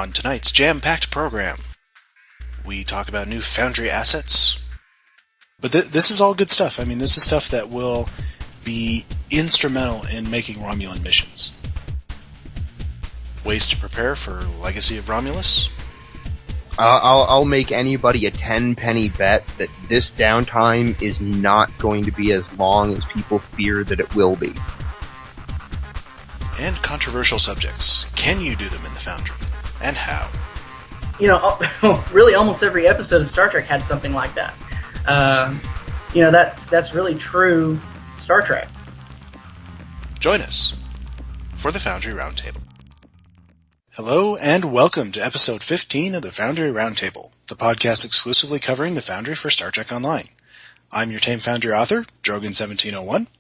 On tonight's jam-packed program, we talk about new Foundry Assets. But this is all good stuff. I mean, this is stuff that will be instrumental in making Romulan missions. Ways to prepare for Legacy of Romulus. I'll make anybody a 10-penny bet that this downtime is not going to be as long as people fear that it will be. And controversial subjects. Can you do them in the Foundry? And how? You know, really almost every episode of Star Trek had something like that. That's really true Star Trek. Join us for the Foundry Roundtable. Hello and welcome to episode 15 of the Foundry Roundtable, the podcast exclusively covering the Foundry for Star Trek Online. I'm your tame Foundry author, Drogan1701.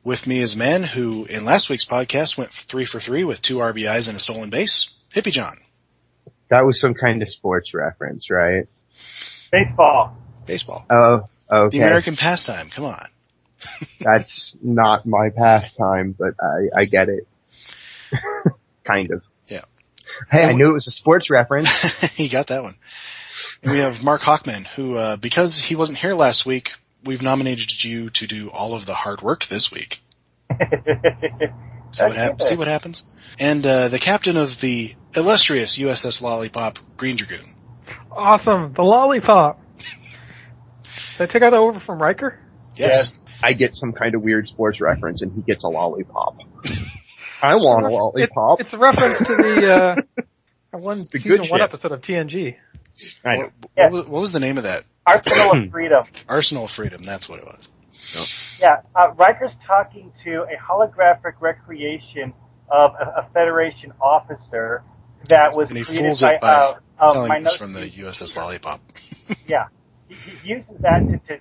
With me is a man who, in last week's podcast, went 3 for 3 with 2 RBIs and a stolen base, Hippiejohn. That was some kind of sports reference, right? Baseball. Oh, okay. The American pastime, come on. That's not my pastime, but I get it. Kind of. Yeah. Hey, I knew it was a sports reference. He got that one. And we have Markhawkman, who, because he wasn't here last week, we've nominated you to do all of the hard work this week. See what happens. And the captain of the illustrious USS Lollipop, Greendragoon. Awesome, the Lollipop. Did I take that over from Riker? Yes. I get some kind of weird sports reference, and he gets a lollipop. I want a lollipop. It's a reference to the season 1 ship. episode of TNG. I know. What was the name of that? Arsenal of Freedom. Arsenal of Freedom, that's what it was. Yeah, Riker's talking to a holographic recreation of a Federation officer that was And he created fools it by telling Minority. us from the USS Lollipop. Yeah, he uses that to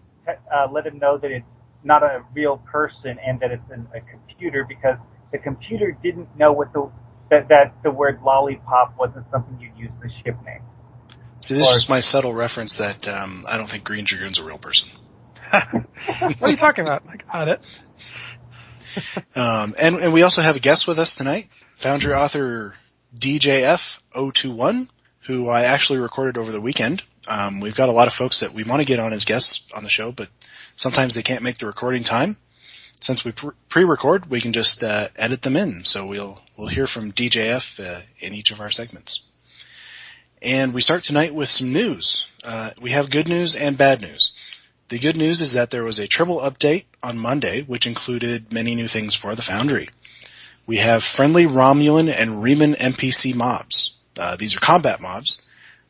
let him know that it's not a real person and that it's a computer, because the computer didn't know that the word lollipop wasn't something you'd use the ship name. See, this is just my subtle reference that I don't think Greendragoon's a real person. What are you talking about? I got it. And we also have a guest with us tonight, Foundry author DJF021, who I actually recorded over the weekend. We've got a lot of folks that we want to get on as guests on the show, but sometimes they can't make the recording time. Since we pre-record, we can just edit them in. So we'll hear from DJF in each of our segments. And we start tonight with some news. We have good news and bad news. The good news is that there was a triple update on Monday, which included many new things for the Foundry. We have friendly Romulan and Reman NPC mobs. These are combat mobs.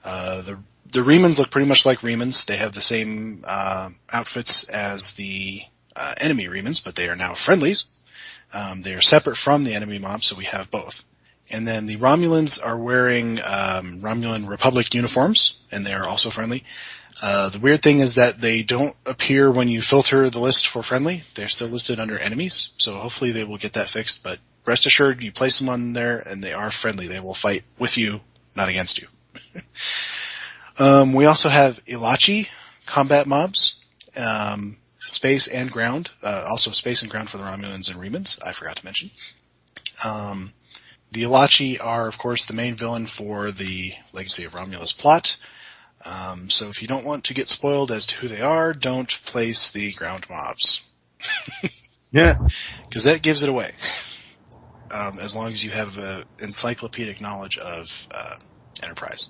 The Remans look pretty much like Remans. They have the same outfits as the enemy Remans, but they are now friendlies. They are separate from the enemy mobs, so we have both. And then the Romulans are wearing Romulan Republic uniforms, and they are also friendly. The weird thing is that they don't appear when you filter the list for friendly. They're still listed under enemies, so hopefully they will get that fixed. But rest assured, you place them on there, and they are friendly. They will fight with you, not against you. We also have Ilachi combat mobs, space and ground. Also space and ground for the Romulans and Remans, I forgot to mention. The Ilachi are, of course, the main villain for the Legacy of Romulus plot. So if you don't want to get spoiled as to who they are, don't place the ground mobs. Yeah. Because that gives it away. As long as you have encyclopedic knowledge of Enterprise.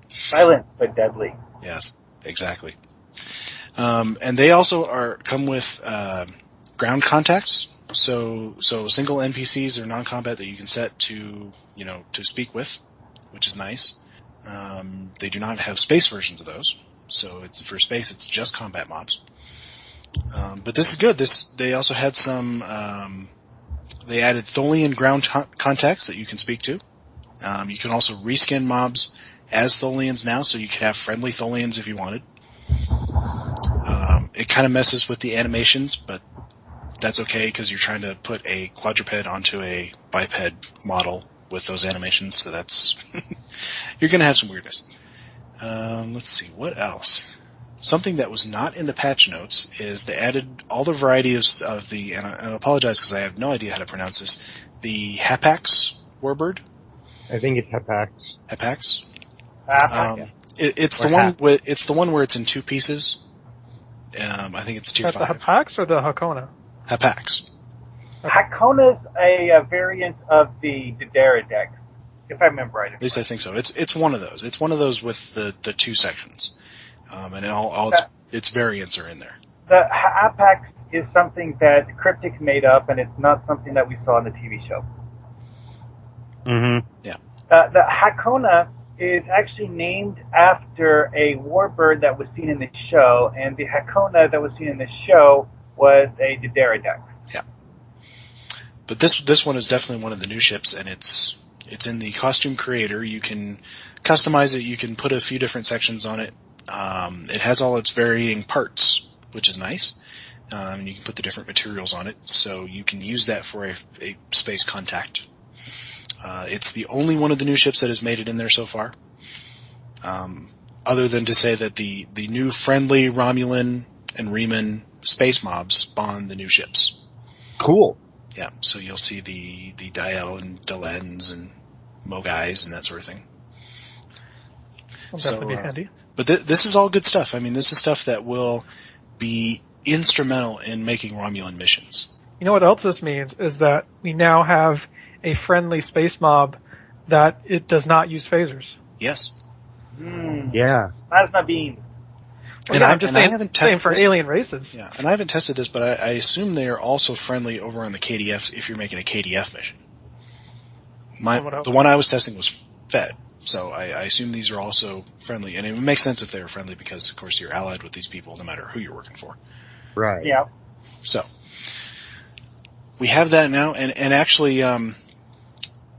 Silent but deadly. Yes, exactly. And they also come with ground contacts. So single NPCs or non-combat that you can set to speak with, which is nice. They do not have space versions of those. So for space, it's just combat mobs. But this is good. They also had some, they added Tholian ground contacts that you can speak to. You can also reskin mobs as Tholians now, so you could have friendly Tholians if you wanted. It kind of messes with the animations, but that's okay because you're trying to put a quadruped onto a biped model with those animations, so that's you're going to have some weirdness. Let's see, what else? Something that was not in the patch notes is they added all the varieties of and I apologize because I have no idea how to pronounce this, the Hapax warbird. I think it's Hepax. Hepax? It's It's the one where it's in two pieces. I think it's 2.5. That's the Hepax or the Hakona? Hepax. Hakona's a variant of the Dideridex, if I remember right. At least I think so. It's one of those. It's one of those with the two sections. And its variants are in there. The Hapax is something that Cryptic made up, and it's not something that we saw on the TV show. Mm-hmm. Yeah. The Hakona is actually named after a warbird that was seen in the show, and the Hakona that was seen in the show was a Dideridex. Yeah. But this one is definitely one of the new ships, and it's in the costume creator. You can customize it. You can put a few different sections on it. It has all its varying parts, which is nice. You can put the different materials on it, so you can use that for a space contact. It's the only one of the new ships that has made it in there so far. Other than to say that the new friendly Romulan and Reman space mobs spawn the new ships. Cool. Yeah, so you'll see the Diel and Delens and Mogais and that sort of thing. Will definitely be handy. But this is all good stuff. I mean, this is stuff that will be instrumental in making Romulan missions. You know what else this means is that we now have a friendly space mob that it does not use phasers. Yes. Yeah. Plasma beam. Well, I'm just saying for alien races. Yeah, and I haven't tested this, but I assume they are also friendly over on the KDF if you're making a KDF mission. The one I was testing was Fed, so I assume these are also friendly, and it would make sense if they were friendly because, of course, you're allied with these people no matter who you're working for. Right. Yeah. So, we have that now, and actually,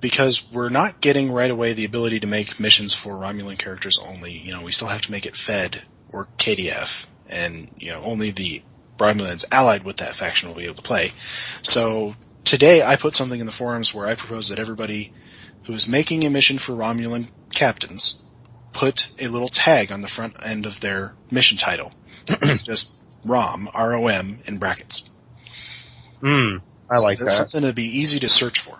because we're not getting right away the ability to make missions for Romulan characters only, we still have to make it Fed or KDF, and, only the Romulans allied with that faction will be able to play. So, today I put something in the forums where I propose that everybody who is making a mission for Romulan captains put a little tag on the front end of their mission title. It's just ROM, R-O-M, in brackets. I like that. That's something to be easy to search for.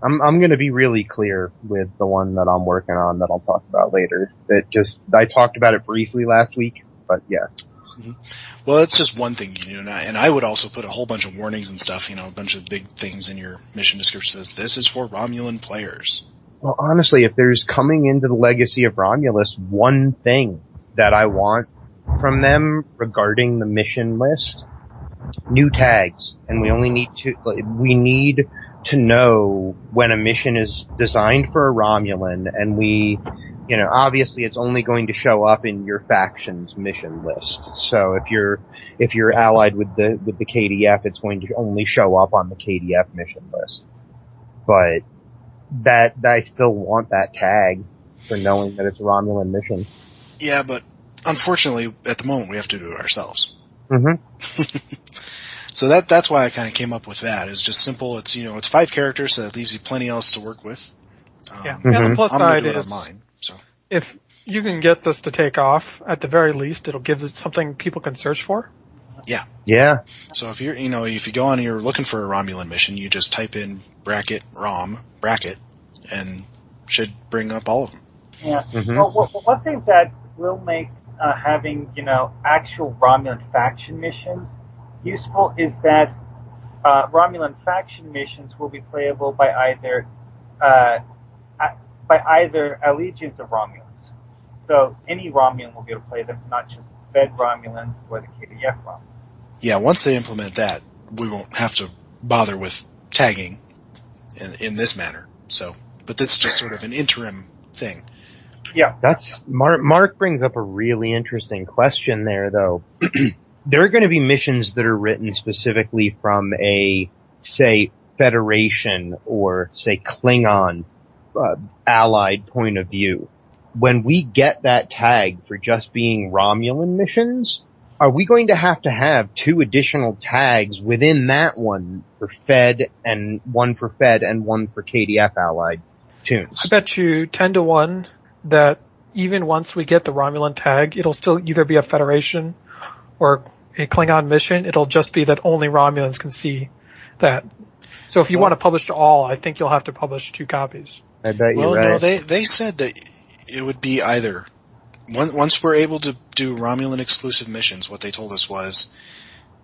I'm going to be really clear with the one that I'm working on that I'll talk about later. I talked about it briefly last week, but yeah. Mm-hmm. Well, it's just one thing you do, and I would also put a whole bunch of warnings and stuff, a bunch of big things in your mission description that says, this is for Romulan players. Well, honestly, if there's coming into the Legacy of Romulus one thing that I want from them regarding the mission list, new tags, and we need to know when a mission is designed for a Romulan, and obviously it's only going to show up in your faction's mission list. So if you're allied with the KDF, it's going to only show up on the KDF mission list. But that I still want that tag for knowing that it's a Romulan mission. Yeah, but unfortunately, at the moment, we have to do it ourselves. Mm-hmm. So that's why I kind of came up with that. It's just simple. It's, it's 5 characters, so that leaves you plenty else to work with. Yeah. And the plus side is, mine, so. If you can get this to take off, at the very least, it'll give it something people can search for. Yeah. Yeah. So if you're, if you go on and you're looking for a Romulan mission, you just type in bracket ROM, bracket, and should bring up all of them. Yeah. Mm-hmm. Well, one thing that will make having, actual Romulan faction missions useful is that Romulan faction missions will be playable by either allegiance of Romulans. So any Romulan will be able to play them, not just Fed Romulans or the KDF Romulans. Yeah, once they implement that, we won't have to bother with tagging in this manner. So, but this is just sort of an interim thing. Yeah. That's Mark brings up a really interesting question there, though. There are going to be missions that are written specifically from a, say, Federation or, say, Klingon allied point of view. When we get that tag for just being Romulan missions, are we going to have 2 additional tags within that one for Fed and one for KDF allied tunes? I bet you 10 to 1 that even once we get the Romulan tag, it'll still either be a Federation or a Klingon mission. It'll just be that only Romulans can see that. So if you want to publish to all, I think you'll have to publish 2 copies. I bet Well, you're right. no, they said that it would be either. Once we're able to do Romulan exclusive missions, what they told us was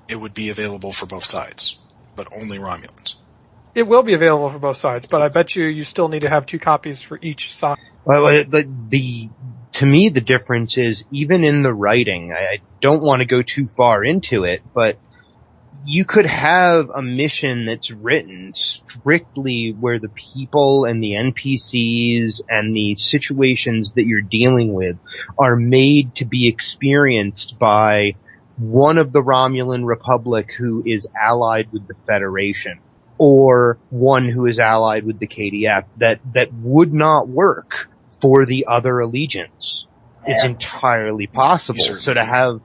it would be available for both sides, but only Romulans. It will be available for both sides, but I bet you still need to have 2 copies for each side. Well, to me, the difference is even in the writing. I don't want to go too far into it, but you could have a mission that's written strictly where the people and the NPCs and the situations that you're dealing with are made to be experienced by one of the Romulan Republic who is allied with the Federation, or one who is allied with the KDF, that would not work for the other allegiance. It's entirely possible. So to have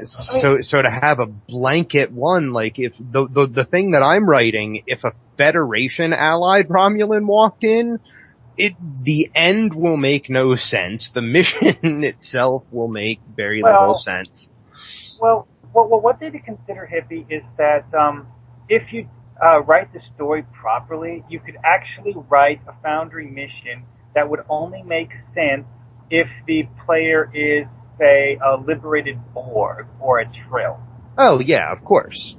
so to have a blanket one, like if the thing that I'm writing, if a Federation allied Romulan walked in, the end will make no sense. The mission itself will make very little sense. Well, what they to consider, Hippie, is that if you write the story properly, you could actually write a Foundry mission that would only make sense if the player is, say, a liberated Borg or a Trill. Oh yeah, of course.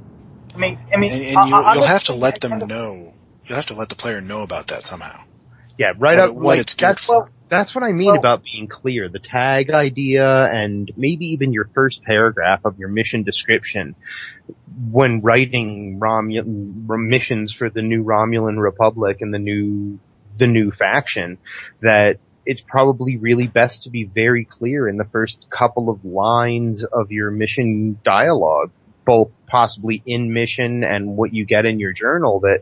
I mean, and you'll have to let them know. You'll have to let the player know about that somehow. Yeah, right up. What it's geared for. That's what I mean about being clear. The tag idea and maybe even your first paragraph of your mission description when writing missions for the new Romulan Republic and the new faction, that it's probably really best to be very clear in the first couple of lines of your mission dialogue, both possibly in mission and what you get in your journal, that,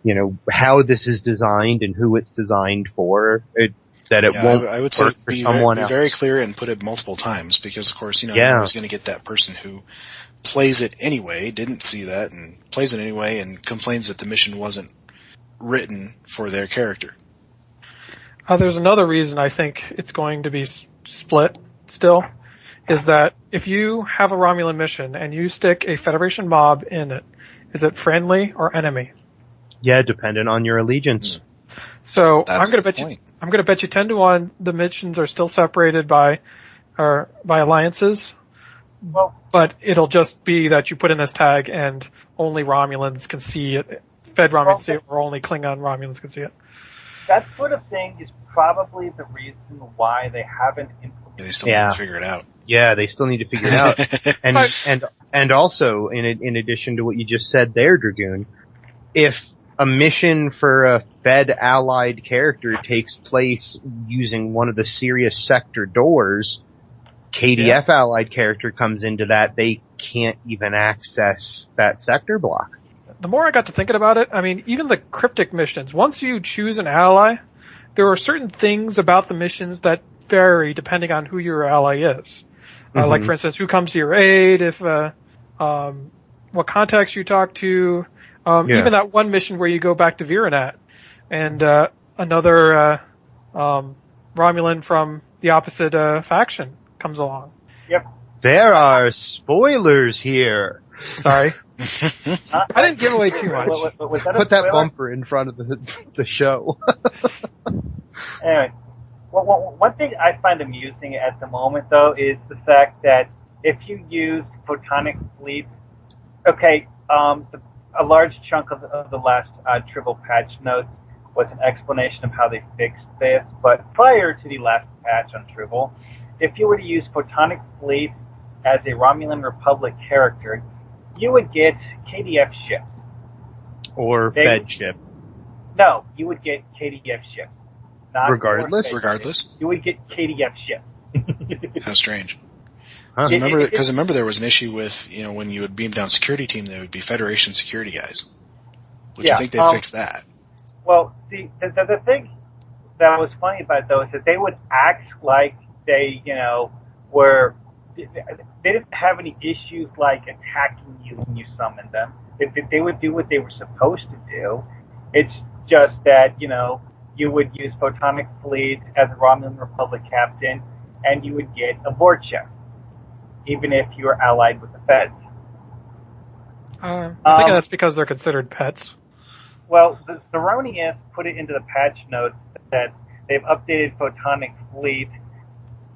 you know, how this is designed and who it's designed for. I would say be very clear and put it multiple times, because of course, you're always going to get that person who plays it anyway, didn't see that, and plays it anyway and complains that the mission wasn't written for their character. There's another reason I think it's going to be split still, is that if you have a Romulan mission and you stick a Federation mob in it, is it friendly or enemy? Yeah, dependent on your allegiance. So I'm going to bet you 10 to 1 the missions are still separated by alliances. Well, but it'll just be that you put in this tag and only Romulans can see it. Fed Romulans see it, or only Klingon Romulans can see it. That sort of thing is probably the reason why they haven't implemented. They still need to figure it out. Yeah, they still need to figure it out. And also, in addition to what you just said there, Dragoon, if a mission for a Fed allied character takes place using one of the Sirius sector doors, KDF allied character comes into that, they can't even access that sector block. The more I got to thinking about it, I mean, even the cryptic missions, once you choose an ally, there are certain things about the missions that vary depending on who your ally is. Like, for instance, who comes to your aid, if what contacts you talk to, even that one mission where you go back to Virenat, and another Romulan from the opposite faction comes along. Yep. There are spoilers here. Sorry. I didn't give away too much. Put that bumper in front of the show. Anyway, one thing I find amusing at the moment, though, is the fact that if you use photonic fleets, a large chunk of the last Tribble patch notes was an explanation of how they fixed this, but prior to the last patch on Tribble, if you were to use photonic fleets as a Romulan Republic character, you would get KDF ships. Or Fed ship. No, you would get KDF ships. Regardless? You would get KDF ships. How strange. Because remember there was an issue with, when you would beam down security team, there would be Federation security guys. I think they fixed that. Well, the thing that was funny about those is that they would act like they, they didn't have any issues like attacking you when you summoned them. They would do what they were supposed to do. It's just that, you would use photonic fleet as a Romulan Republic captain, and you would get a board check, even if you were allied with the Feds. I think that's because they're considered pets. Well, the Ronians put it into the patch notes Assets, they've updated Photonic Fleet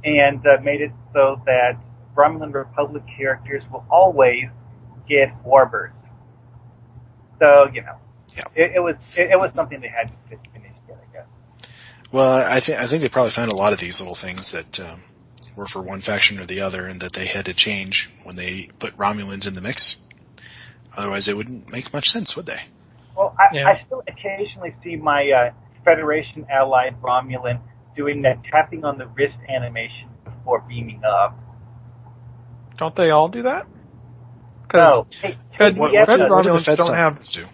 and made it so that Romulan Republic characters will always get warbirds. So, you know, it was something they had to finish there, I guess. Well, I think they probably found a lot of these little things that were for one faction or the other, and that they had to change when they put Romulans in the mix. Otherwise, it wouldn't make much sense, would they? Well, I still occasionally see my Federation allied Romulan doing that tapping on the wrist animation before beaming up. Don't they all do that? No. Fed What do the Romulans Fed don't side have. ones do?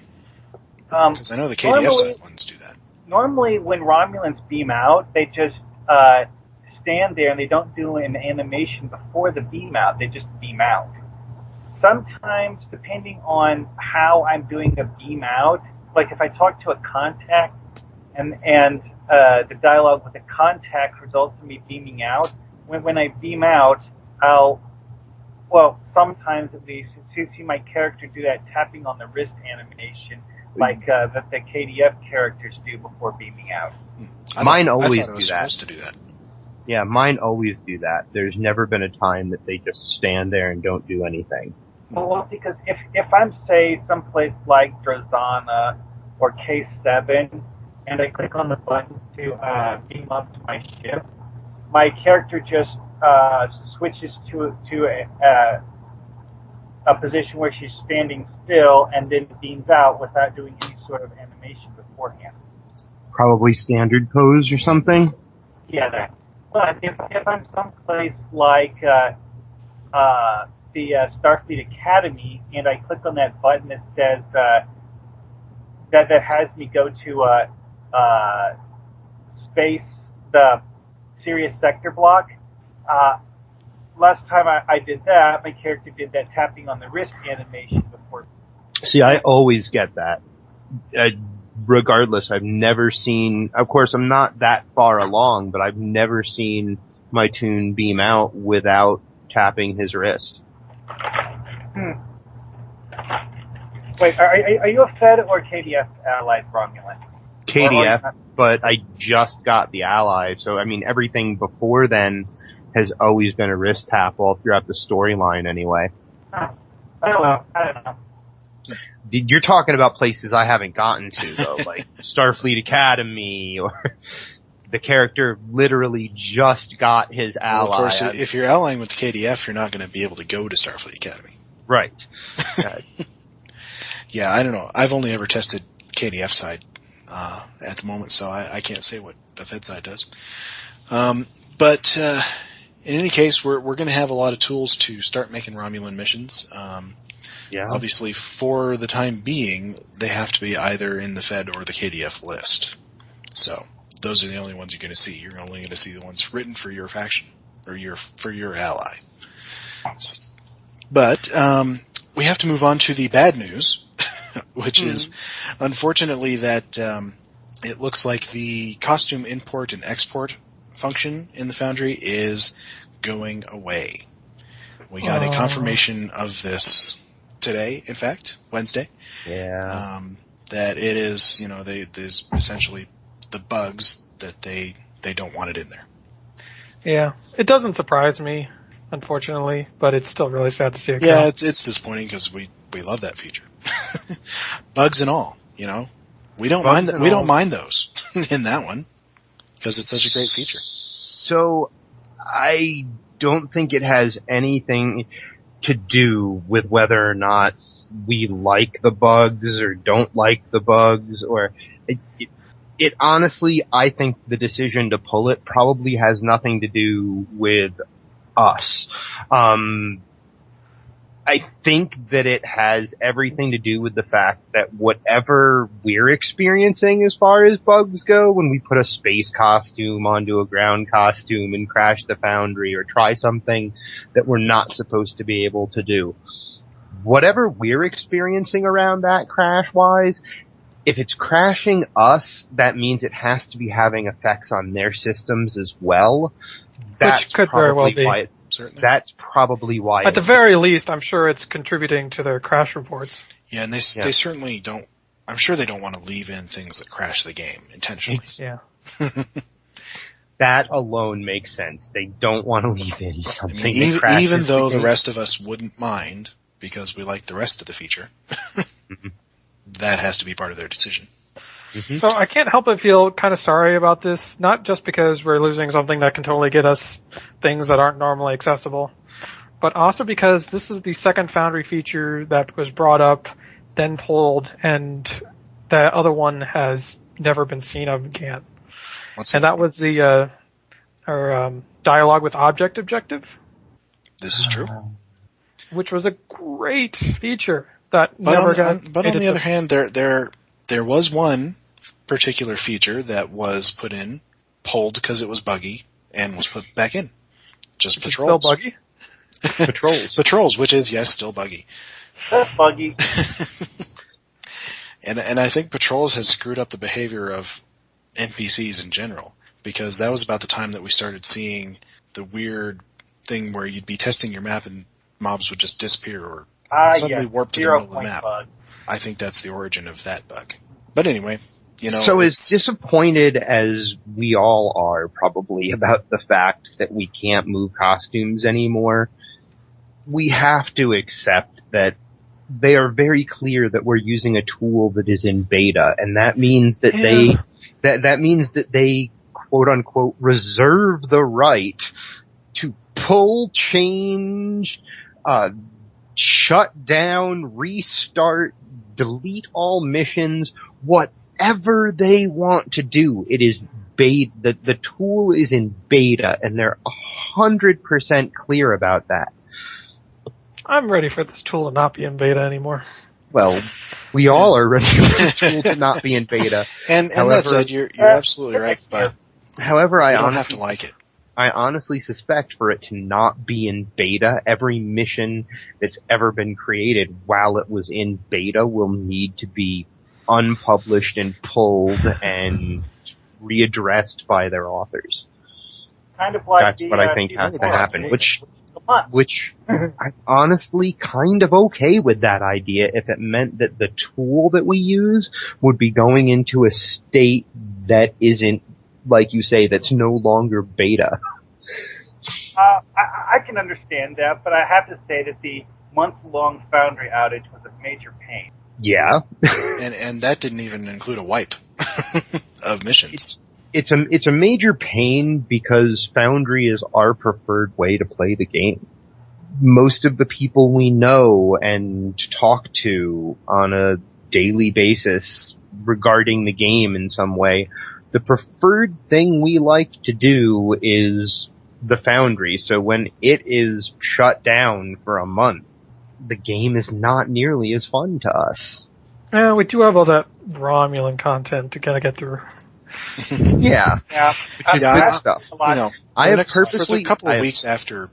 Because I know the KDF side ones do that. Normally, when Romulans beam out, they just stand there and they don't do an animation before the beam out. They just beam out. Sometimes, depending on how I'm doing a beam out, like if I talk to a contact and the dialogue with the contact results in me beaming out, when I beam out, sometimes at least, see my character do that tapping on the wrist animation like that the KDF characters do before beaming out. Mine always do do that. Supposed to do that. Yeah, mine always do that. There's never been a time that they just stand there and don't do anything. Well, because if I'm, say, someplace like Drazana or K7, and I click on the button to beam up to my ship, my character just switches to a position where she's standing still and then beams out without doing any sort of animation beforehand. Probably standard pose or something? Yeah, that. But if I'm someplace like the Starfleet Academy and I click on that button that says that has me go to space, the Sirius sector block. Last time I did that, my character did that tapping on the wrist animation before. See, I always get that. Regardless, I've never seen, of course I'm not that far along, but I've never seen my toon beam out without tapping his wrist. Wait, are you a Fed or KDF allied Romulan? KDF, but I just got the ally, so I mean everything before then has always been a wrist tap all throughout the storyline anyway. I don't know. You're talking about places I haven't gotten to though, like Starfleet Academy, or the character literally just got his ally. Well, of course, if you're allying with the KDF, you're not going to be able to go to Starfleet Academy. Right. Yeah, I don't know. I've only ever tested KDF side at the moment, so I can't say what the Fed side does. But in any case, we're going to have a lot of tools to start making Romulan missions. Yeah. Obviously, for the time being, they have to be either in the Fed or the KDF list. So those are the only ones you're going to see. You're only going to see the ones written for your faction or for your ally. But we have to move on to the bad news, which is unfortunately that it looks like the costume import and export function in the Foundry is going away. We got a confirmation of this today, in fact, Wednesday. Yeah. That it is, there's essentially the bugs that they don't want it in there. Yeah. It doesn't surprise me, unfortunately, but it's still really sad to see it go. Yeah, it's disappointing because we love that feature. Bugs and all, We don't mind those in that one because it's such a great feature. So I don't think it has anything to do with whether or not we like the bugs or don't like the bugs, or it honestly, I think the decision to pull it probably has nothing to do with us. I think that it has everything to do with the fact that whatever we're experiencing as far as bugs go, when we put a space costume onto a ground costume and crash the Foundry or try something that we're not supposed to be able to do, whatever we're experiencing around that crash-wise, if it's crashing us, that means it has to be having effects on their systems as well. Which could very well be. Certainly. That's probably why. At the very least, I'm sure it's contributing to their crash reports. Yeah, and they certainly don't. I'm sure they don't want to leave in things that crash the game intentionally. That alone makes sense. They don't want to leave in something. Even though the rest of us wouldn't mind, because we like the rest of the feature, that has to be part of their decision. So I can't help but feel kind of sorry about this, not just because we're losing something that can totally get us things that aren't normally accessible, but also because this is the second Foundry feature that was brought up, then pulled, and the other one has never been seen of again. That was the dialogue with objective. This is true. Which was a great feature that never got. But on the other hand, there was one particular feature that was put in, pulled because it was buggy, and was put back in. Just patrols. Still buggy? Patrols, which is, yes, still buggy. That's buggy. And I think patrols has screwed up the behavior of NPCs in general, because that was about the time that we started seeing the weird thing where you'd be testing your map and mobs would just disappear or suddenly warp to the middle of the map. Bug. I think that's the origin of that bug. But anyway, So as disappointed as we all are probably about the fact that we can't move costumes anymore, we have to accept that they are very clear that we're using a tool that is in beta, and that means that they quote unquote reserve the right to pull, change, shut down, restart, delete all missions, whatever they want to do. It is beta. The tool is in beta, and they're 100% clear about that. I'm ready for this tool to not be in beta anymore. Well, we all are ready for the tool to not be in beta. And that said, you're absolutely right, but however, I don't have to like it. I honestly suspect for it to not be in beta, every mission that's ever been created while it was in beta will need to be unpublished and pulled and readdressed by their authors. Kind of like that's what I think has to happen, which Mm-hmm. I'm honestly kind of okay with that idea if it meant that the tool that we use would be going into a state that isn't, like you say, that's no longer beta. I can understand that, but I have to say that the month-long Foundry outage was a major pain. Yeah. and that didn't even include a wipe of missions. It's a major pain because Foundry is our preferred way to play the game. Most of the people we know and talk to on a daily basis regarding the game in some way, the preferred thing we like to do is the Foundry. So when it is shut down for a month, the game is not nearly as fun to us. Yeah, we do have all that Romulan content to kind of get through. Yeah. Which is good stuff. I have purposely, for a couple of weeks after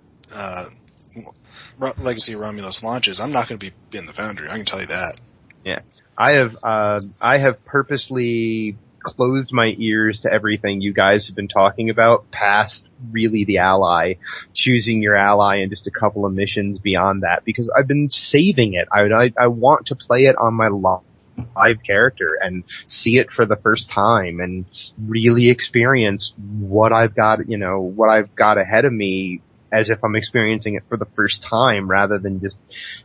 Legacy of Romulus launches, I'm not going to be in the Foundry. I can tell you that. Yeah, I have purposely closed my ears to everything you guys have been talking about, past really the ally, choosing your ally, and just a couple of missions beyond that, because I've been saving it. I want to play it on my live character and see it for the first time and really experience what I've got, what I've got ahead of me as if I'm experiencing it for the first time rather than just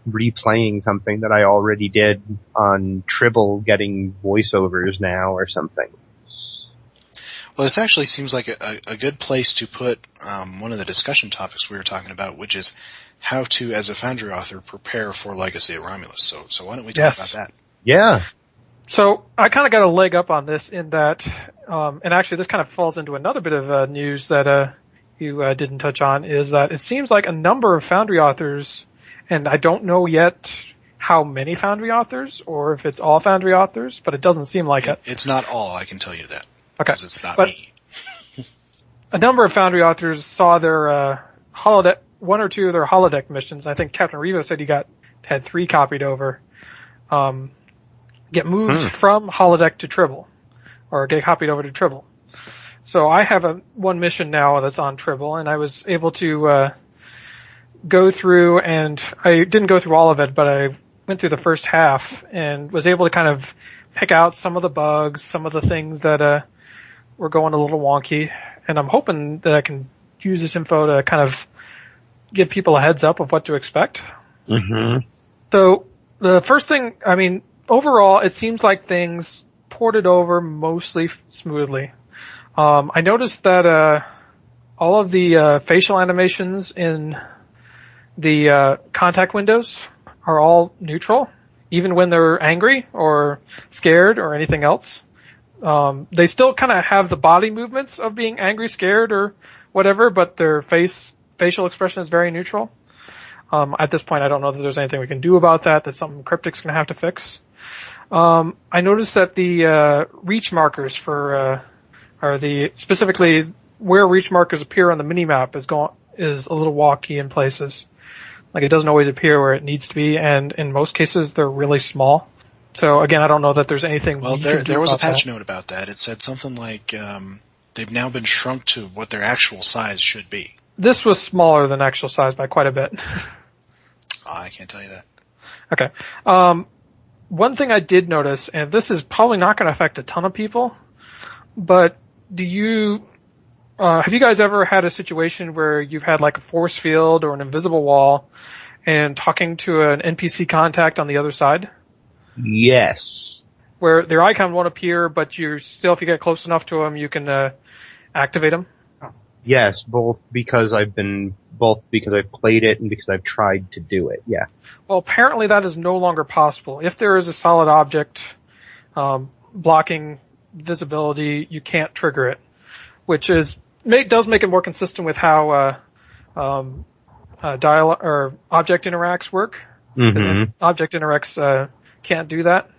replaying something that I already did on Tribble getting voiceovers now or something. Well, this actually seems like a good place to put one of the discussion topics we were talking about, which is how to, as a Foundry author, prepare for Legacy of Romulus. So why don't we talk about that? Yeah. So I kind of got a leg up on this in that, and actually this kind of falls into another bit of news that you didn't touch on, is that it seems like a number of Foundry authors, and I don't know yet how many Foundry authors or if it's all Foundry authors, but it doesn't seem like it. It's not all, I can tell you that. Okay. Because it's not me. A number of Foundry authors saw their holodeck, one or two of their holodeck missions. I think Captain Revo said he had 3 copied over. Get moved from holodeck to Tribble, or get copied over to Tribble. So I have one mission now that's on Tribble, and I was able to go through, and I didn't go through all of it, but I went through the first half and was able to kind of pick out some of the bugs, some of the things that were going a little wonky, and I'm hoping that I can use this info to kind of give people a heads up of what to expect. Mm-hmm. So the first thing, I mean, overall, it seems like things ported over mostly smoothly. I noticed that all of the facial animations in the contact windows are all neutral, even when they're angry or scared or anything else. They still kind of have the body movements of being angry, scared, or whatever, but their facial expression is very neutral. At this point, I don't know that there's anything we can do about that. That's something Cryptic's going to have to fix. I noticed that the reach markers for specifically where reach markers appear on the minimap is a little wonky in places. Like, it doesn't always appear where it needs to be, and in most cases they're really small. So again, I don't know that there's anything. Well, there was a patch note about that. It said something like they've now been shrunk to what their actual size should be. This was smaller than actual size by quite a bit. I can't tell you that. Okay. One thing I did notice, and this is probably not going to affect a ton of people, but have you guys ever had a situation where you've had like a force field or an invisible wall and talking to an NPC contact on the other side? Yes. Where their icon won't appear, but you're still, if you get close enough to them, you can activate them? Yes, both because I've played it and because I've tried to do it, yeah. Well, apparently that is no longer possible. If there is a solid object blocking visibility, you can't trigger it, which does make it more consistent with how object interacts work. Mm-hmm. Object interacts can't do that,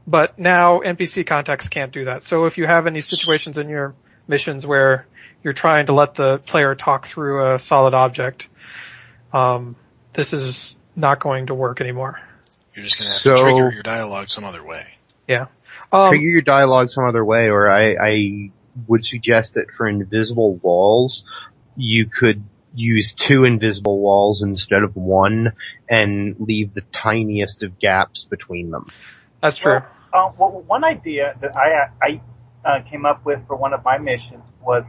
but now NPC contacts can't do that. So if you have any situations in your missions where you're trying to let the player talk through a solid object, this is not going to work anymore. You're just going to have to trigger your dialogue some other way. Yeah. Trigger your dialogue some other way, or I would suggest that for invisible walls, you could use 2 invisible walls instead of 1 and leave the tiniest of gaps between them. That's true. Well, one idea that I came up with for one of my missions was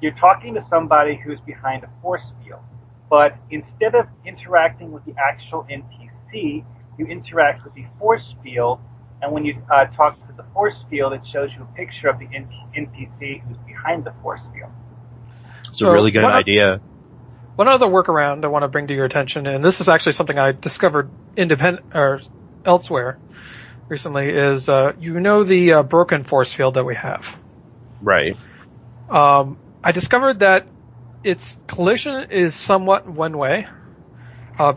you're talking to somebody who's behind a force field, but instead of interacting with the actual NPC, you interact with the force field, and when you talk to the force field, it shows you a picture of the NPC who's behind the force field. It's a really good idea. One other workaround I want to bring to your attention, and this is actually something I discovered elsewhere recently, is the broken force field that we have. Right. I discovered that its collision is somewhat one way.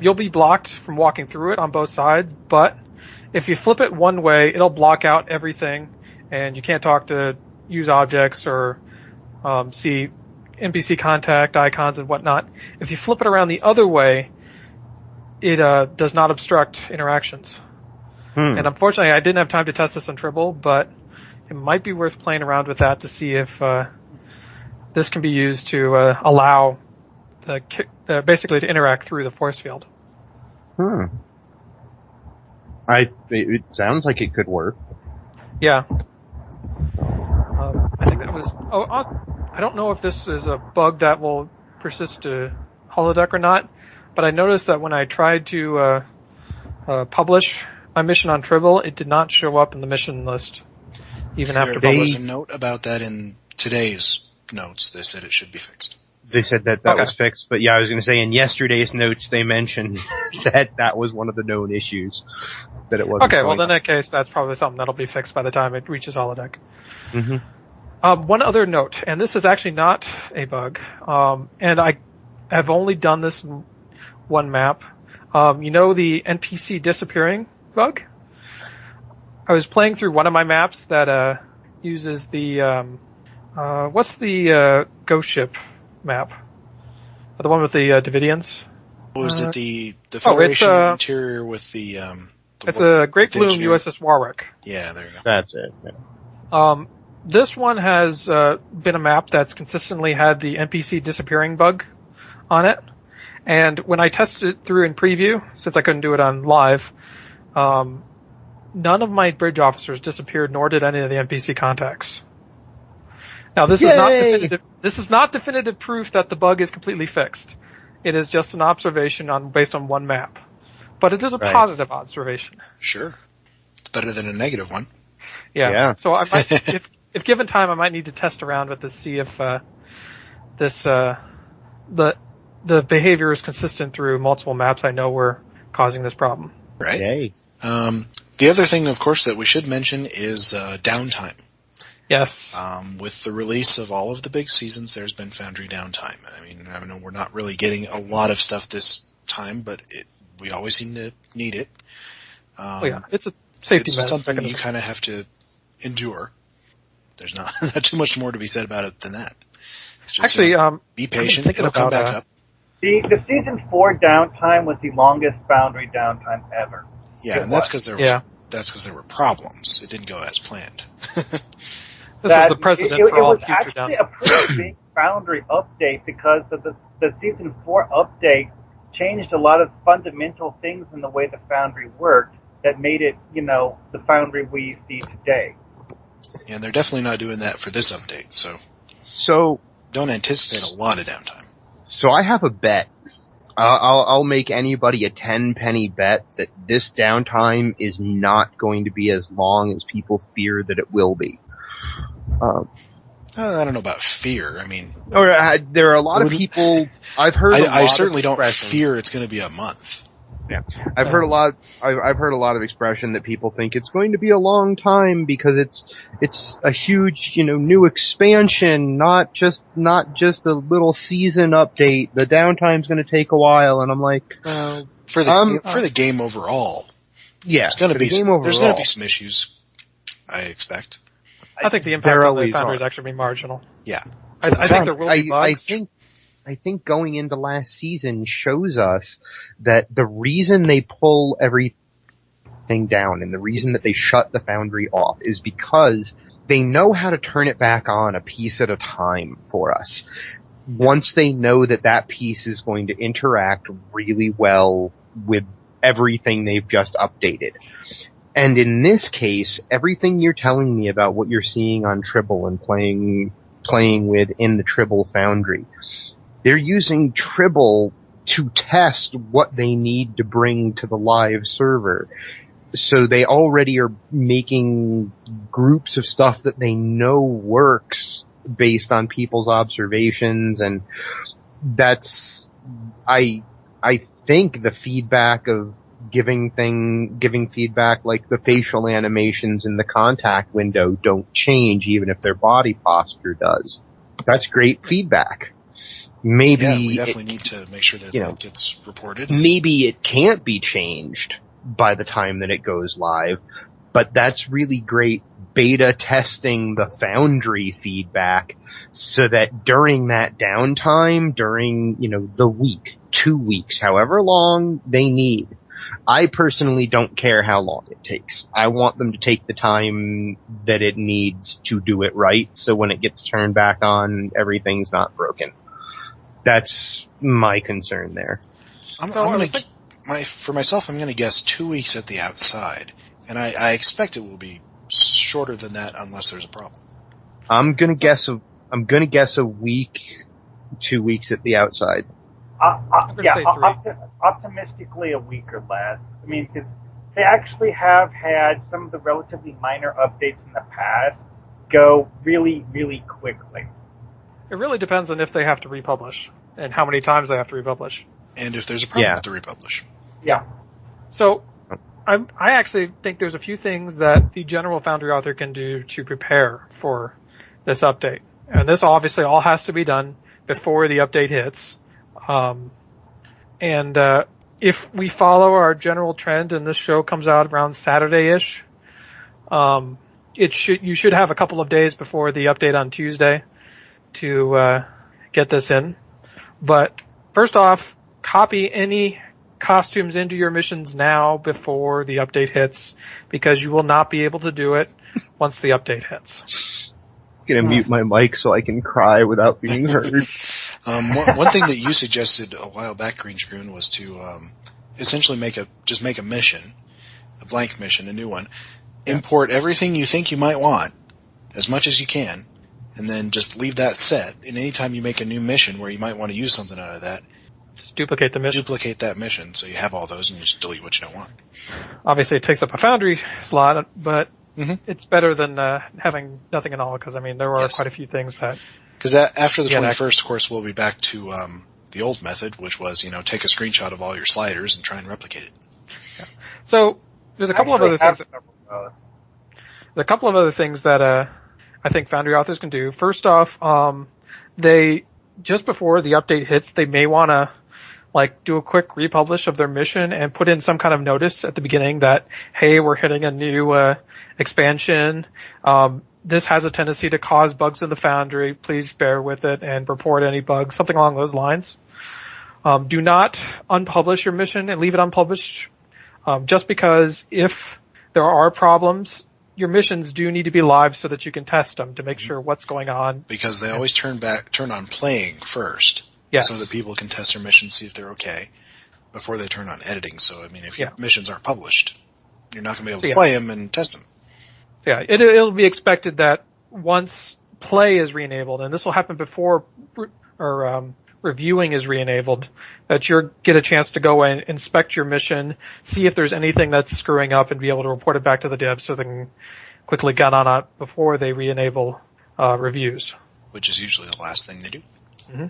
You'll be blocked from walking through it on both sides, but if you flip it one way, it'll block out everything, and you can't talk to use objects or see NPC contact icons and whatnot. If you flip it around the other way, it does not obstruct interactions. And unfortunately, I didn't have time to test this on Tribble, but it might be worth playing around with that to see if this can be used to allow basically to interact through the force field. It sounds like it could work. Yeah. I think that was... I don't know if this is a bug that will persist to holodeck or not, but I noticed that when I tried to publish my mission on Tribble, it did not show up in the mission list, even after There was publishing. a note about that in today's notes. They said it should be fixed. They said that was fixed, but yeah, I was going to say in yesterday's notes they mentioned that was one of the known issues, that it wasn't. Okay, well in that case, that's probably something that'll be fixed by the time it reaches holodeck. Mm-hmm. One other note, and this is actually not a bug, and I have only done this in one map. The NPC disappearing bug? I was playing through one of my maps that uses the what's the ghost ship map? The one with the Davidians? Was it the Federation interior with the it's a Great Gloom USS Warwick. Yeah, there you go. That's it. Yeah. This one has been a map that's consistently had the NPC disappearing bug on it. And when I tested it through in preview, since I couldn't do it on live, none of my bridge officers disappeared, nor did any of the NPC contacts. Now, this Yay! is not definitive proof that the bug is completely fixed. It is just an observation based on one map. But it is a positive observation. Sure. It's better than a negative one. Yeah. So I might, if given time, I might need to test around with this, see if the behavior is consistent through multiple maps I know were causing this problem. Right. Yay. The other thing, of course, that we should mention is downtime. Yes. With the release of all of the big seasons, there's been Foundry downtime. I know we're not really getting a lot of stuff this time, but we always seem to need it. It's a safety It's measure. something you kind of have to endure. There's not too much more to be said about it than that. It's just, Actually, be patient. It'll come back up. The Season 4 downtime was the longest Foundry downtime ever. Yeah, and that's because there were problems. It didn't go as planned. This was the precedent for all future It was actually a pretty big Foundry update because of the Season 4 update changed a lot of fundamental things in the way the Foundry worked that made it, the Foundry we see today. And they're definitely not doing that for this update, So don't anticipate a lot of downtime. So I have a bet. I'll make anybody a 10-penny bet that this downtime is not going to be as long as people fear that it will be. I don't know about fear. There are a lot of people. I've heard. I certainly don't fear it's going to be a month. Yeah, I've heard a lot. I've heard a lot of expression that people think it's going to be a long time because it's a huge, new expansion, not just a little season update. The downtime's going to take a while, and I'm like, for the game overall, there's going to be some issues. I expect. I think the impact on the Foundry is actually marginal. Yeah, I think there will be bugs. I think going into last season shows us that the reason they pull everything down and the reason that they shut the Foundry off is because they know how to turn it back on a piece at a time for us. Once they know that piece is going to interact really well with everything they've just updated. And in this case, everything you're telling me about what you're seeing on Tribble and playing with in the Tribble Foundry, they're using Tribble to test what they need to bring to the live server. So they already are making groups of stuff that they know works based on people's observations, and that's, I think the feedback of giving feedback like the facial animations in the contact window don't change even if their body posture does. That's great feedback. Maybe we definitely need to make sure that it gets reported. Maybe it can't be changed by the time that it goes live, but that's really great beta testing the Foundry feedback so that during that downtime, during, the week, 2 weeks, however long they need, I personally don't care how long it takes. I want them to take the time that it needs to do it right, so when it gets turned back on, everything's not broken. That's my concern there. For myself, I'm going to guess 2 weeks at the outside, and I expect it will be shorter than that unless there's a problem. I'm going to guess a week, 2 weeks at the outside. Optimistically a week or less. Because they actually have had some of the relatively minor updates in the past go really, really quickly. It really depends on if they have to republish and how many times they have to republish. And if there's a problem with the republish. Yeah. So, I actually think there's a few things that the general Foundry author can do to prepare for this update. And this obviously all has to be done before the update hits. If we follow our general trend and this show comes out around Saturday-ish, you should have a couple of days before the update on Tuesday to get this in. But first off, copy any costumes into your missions now before the update hits, because you will not be able to do it once the update hits. I'm gonna mute my mic so I can cry without being heard. One thing that you suggested a while back, Greendragoon, was to essentially make a mission, a blank mission, a new one. Import everything you think you might want, as much as you can, and then just leave that set. And anytime you make a new mission where you might want to use something out of that, Just duplicate the mission. duplicate that mission so you have all those and you just delete what you don't want. Obviously, it takes up a Foundry slot, but Mhm. it's better than having nothing at all, because, I mean, there are Yes. quite a few things that... Because after the Yeah, 21st, of course, we'll be back to the old method, which was, take a screenshot of all your sliders and try and replicate it. So, there's a couple of other things... Several of those. A couple of other things that I think Foundry authors can do. First off, they just before the update hits, they may want to do a quick republish of their mission and put in some kind of notice at the beginning that, hey, we're hitting a new expansion. This has a tendency to cause bugs in the Foundry. Please bear with it and report any bugs. Something along those lines. Do not unpublish your mission and leave it unpublished. Just because if there are problems, your missions do need to be live so that you can test them to make sure what's going on. Because they always turn on playing first. Yeah. So that people can test their missions, see if they're okay, before they turn on editing. So, I mean, if your missions aren't published, you're not going to be able to play them and test them. Yeah, it'll be expected that once play is re-enabled, and this will happen before reviewing is re-enabled, that you'll get a chance to go and inspect your mission, see if there's anything that's screwing up, and be able to report it back to the devs so they can quickly get on it before they re-enable reviews. Which is usually the last thing they do. Mm-hmm.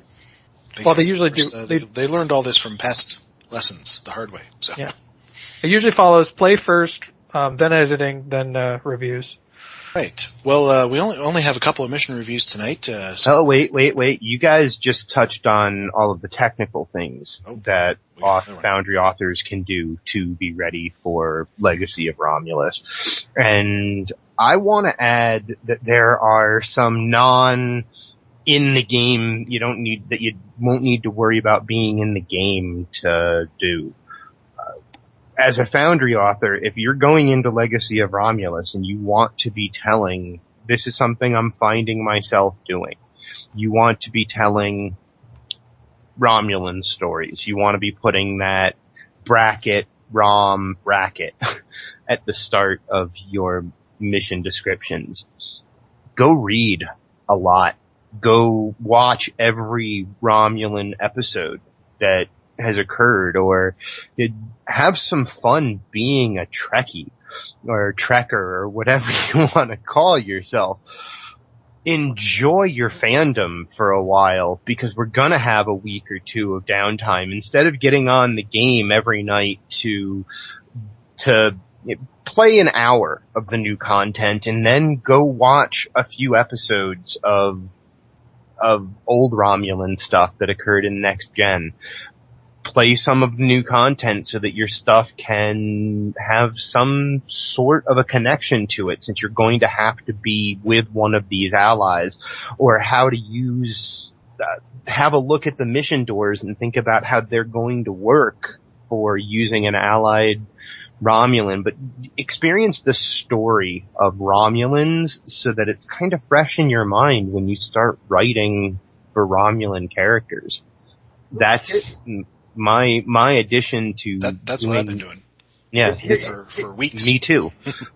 Well, they usually do. They learned all this from past lessons the hard way. So. Yeah. It usually follows play first, then editing, then reviews. Right. Well, we only have a couple of mission reviews tonight. So Oh, wait. You guys just touched on all of the technical things that Foundry authors can do to be ready for Legacy of Romulus. And I want to add that there are some in the game you won't need to worry about being in the game to do. As a Foundry author, if you're going into Legacy of Romulus and you want to be telling, this is something I'm finding myself doing. You want to be telling Romulan stories. You want to be putting that Rom bracket at the start of your mission descriptions. Go read a lot. Go watch every Romulan episode that has occurred, or have some fun being a Trekkie or Trekker or whatever you want to call yourself. Enjoy your fandom for a while, because we're gonna have a week or two of downtime. Instead of getting on the game every night to play an hour of the new content and then go watch a few episodes of old Romulan stuff that occurred in Next Gen. Play some of the new content so that your stuff can have some sort of a connection to it, since you're going to have to be with one of these allies, or how to use, have a look at the mission doors and think about how they're going to work for using an allied Romulan, but experience the story of Romulans so that it's kind of fresh in your mind when you start writing for Romulan characters. That's my addition to that's what I've been doing. Yeah, for weeks. Me too.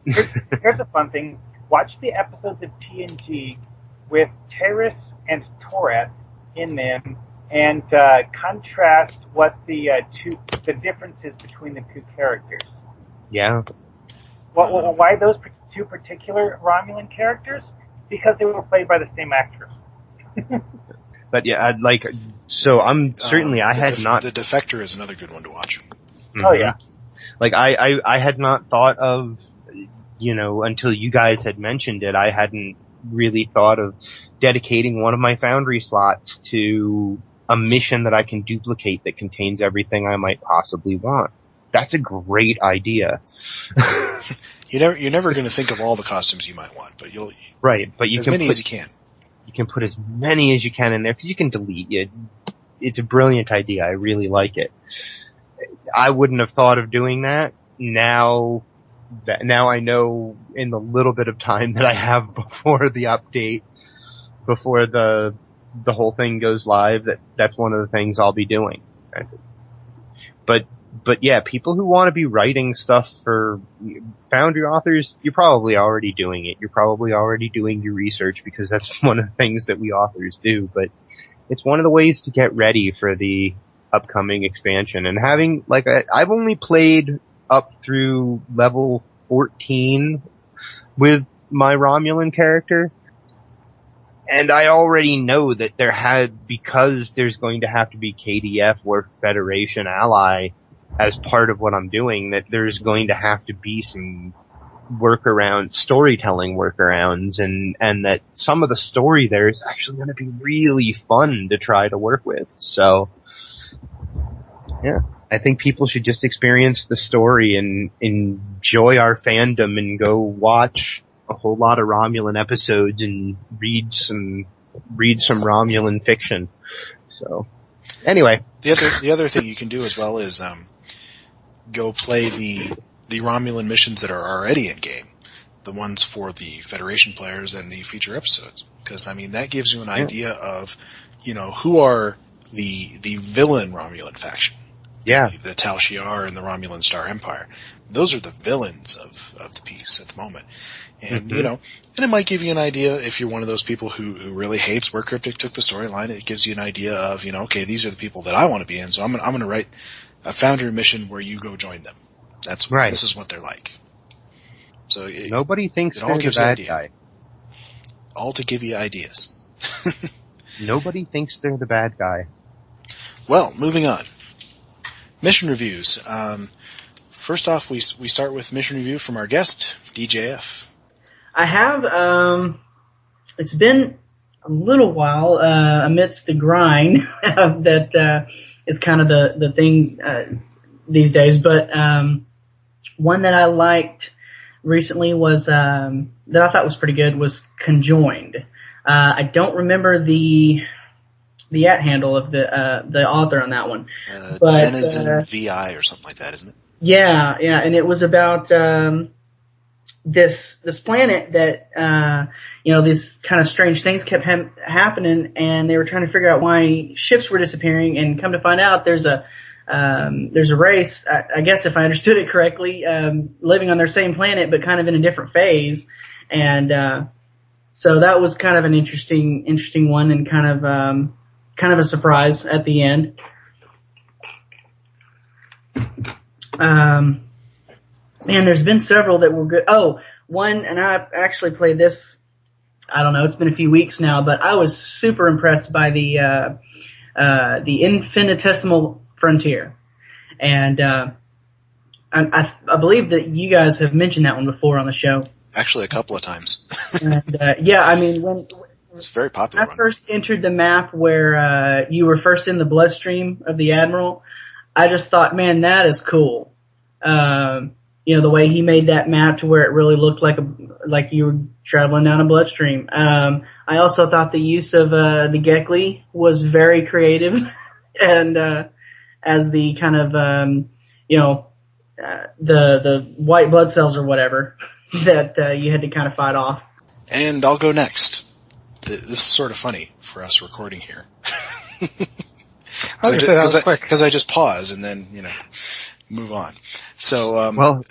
Here's a fun thing. Watch the episodes of TNG with Terrace and Torat in them, and contrast what the differences between the two characters. Yeah. Well, why those two particular Romulan characters? Because they were played by the same actors. But yeah, so I'm certainly, I had not. The Defector is another good one to watch. Mm-hmm. Oh yeah. Like I had not thought of, until you guys had mentioned it, I hadn't really thought of dedicating one of my Foundry slots to a mission that I can duplicate that contains everything I might possibly want. That's a great idea. You're never going to think of all the costumes you might want, but right, but you as can many put, as you can. You can put as many as you can in there, because you can delete it. It's a brilliant idea. I really like it. I wouldn't have thought of doing that. Now I know, in the little bit of time that I have before the update, before the whole thing goes live, that's one of the things I'll be doing. But But yeah, people who want to be writing stuff for Foundry authors, you're probably already doing it. You're probably already doing your research because that's one of the things that we authors do. But it's one of the ways to get ready for the upcoming expansion. And having, like, I've only played up through level 14 with my Romulan character. And I already know that because there's going to have to be KDF or Federation ally as part of what I'm doing, that there's going to have to be some storytelling workarounds, and that some of the story there is actually going to be really fun to try to work with. So, yeah, I think people should just experience the story and enjoy our fandom and go watch a whole lot of Romulan episodes and read some Romulan fiction. So, anyway. The other thing you can do as well is, go play the Romulan missions that are already in game. The ones for the Federation players and the feature episodes. Because, I mean, that gives you an idea of, who are the villain Romulan faction. Yeah. The Tal Shiar and the Romulan Star Empire. Those are the villains of the piece at the moment. And, and it might give you an idea if you're one of those people who really hates where Cryptic took the storyline. It gives you an idea of, okay, these are the people that I want to be in, so I'm going to write a Foundry mission where you go join them. That's right. This is what they're like. So nobody thinks they're the bad guy. All to give you ideas. Nobody thinks they're the bad guy. Well, moving on. Mission reviews. First off, we start with mission review from our guest, DJF. I have, it's been a little while, amidst the grind that, is kind of the thing, these days, but, one that I liked recently was, that I thought was pretty good was Conjoined. I don't remember the @ handle of the author on that one. But DenizenVI or something like that, isn't it? Yeah, and it was about, this planet that, these kind of strange things kept happening, and they were trying to figure out why ships were disappearing, and come to find out there's a race, I guess if I understood it correctly, living on their same planet, but kind of in a different phase. And, so that was kind of an interesting one, and kind of a surprise at the end. Man, there's been several that were good. Oh, one, and I actually played this, I don't know, it's been a few weeks now, but I was super impressed by the Infintesimal Frontier. And, I believe that you guys have mentioned that one before on the show. Actually, a couple of times. And, yeah, I mean, when it's a very popular. I first entered the map where, you were first in the bloodstream of the Admiral, I just thought, man, that is cool. The way he made that map to where it really looked like you were traveling down a bloodstream. I also thought the use of, the Gekli was very creative. And, as the kind of, the white blood cells or whatever that, you had to kind of fight off. And I'll go next. This is sort of funny for us recording here. Because I just pause and then, move on. So, well,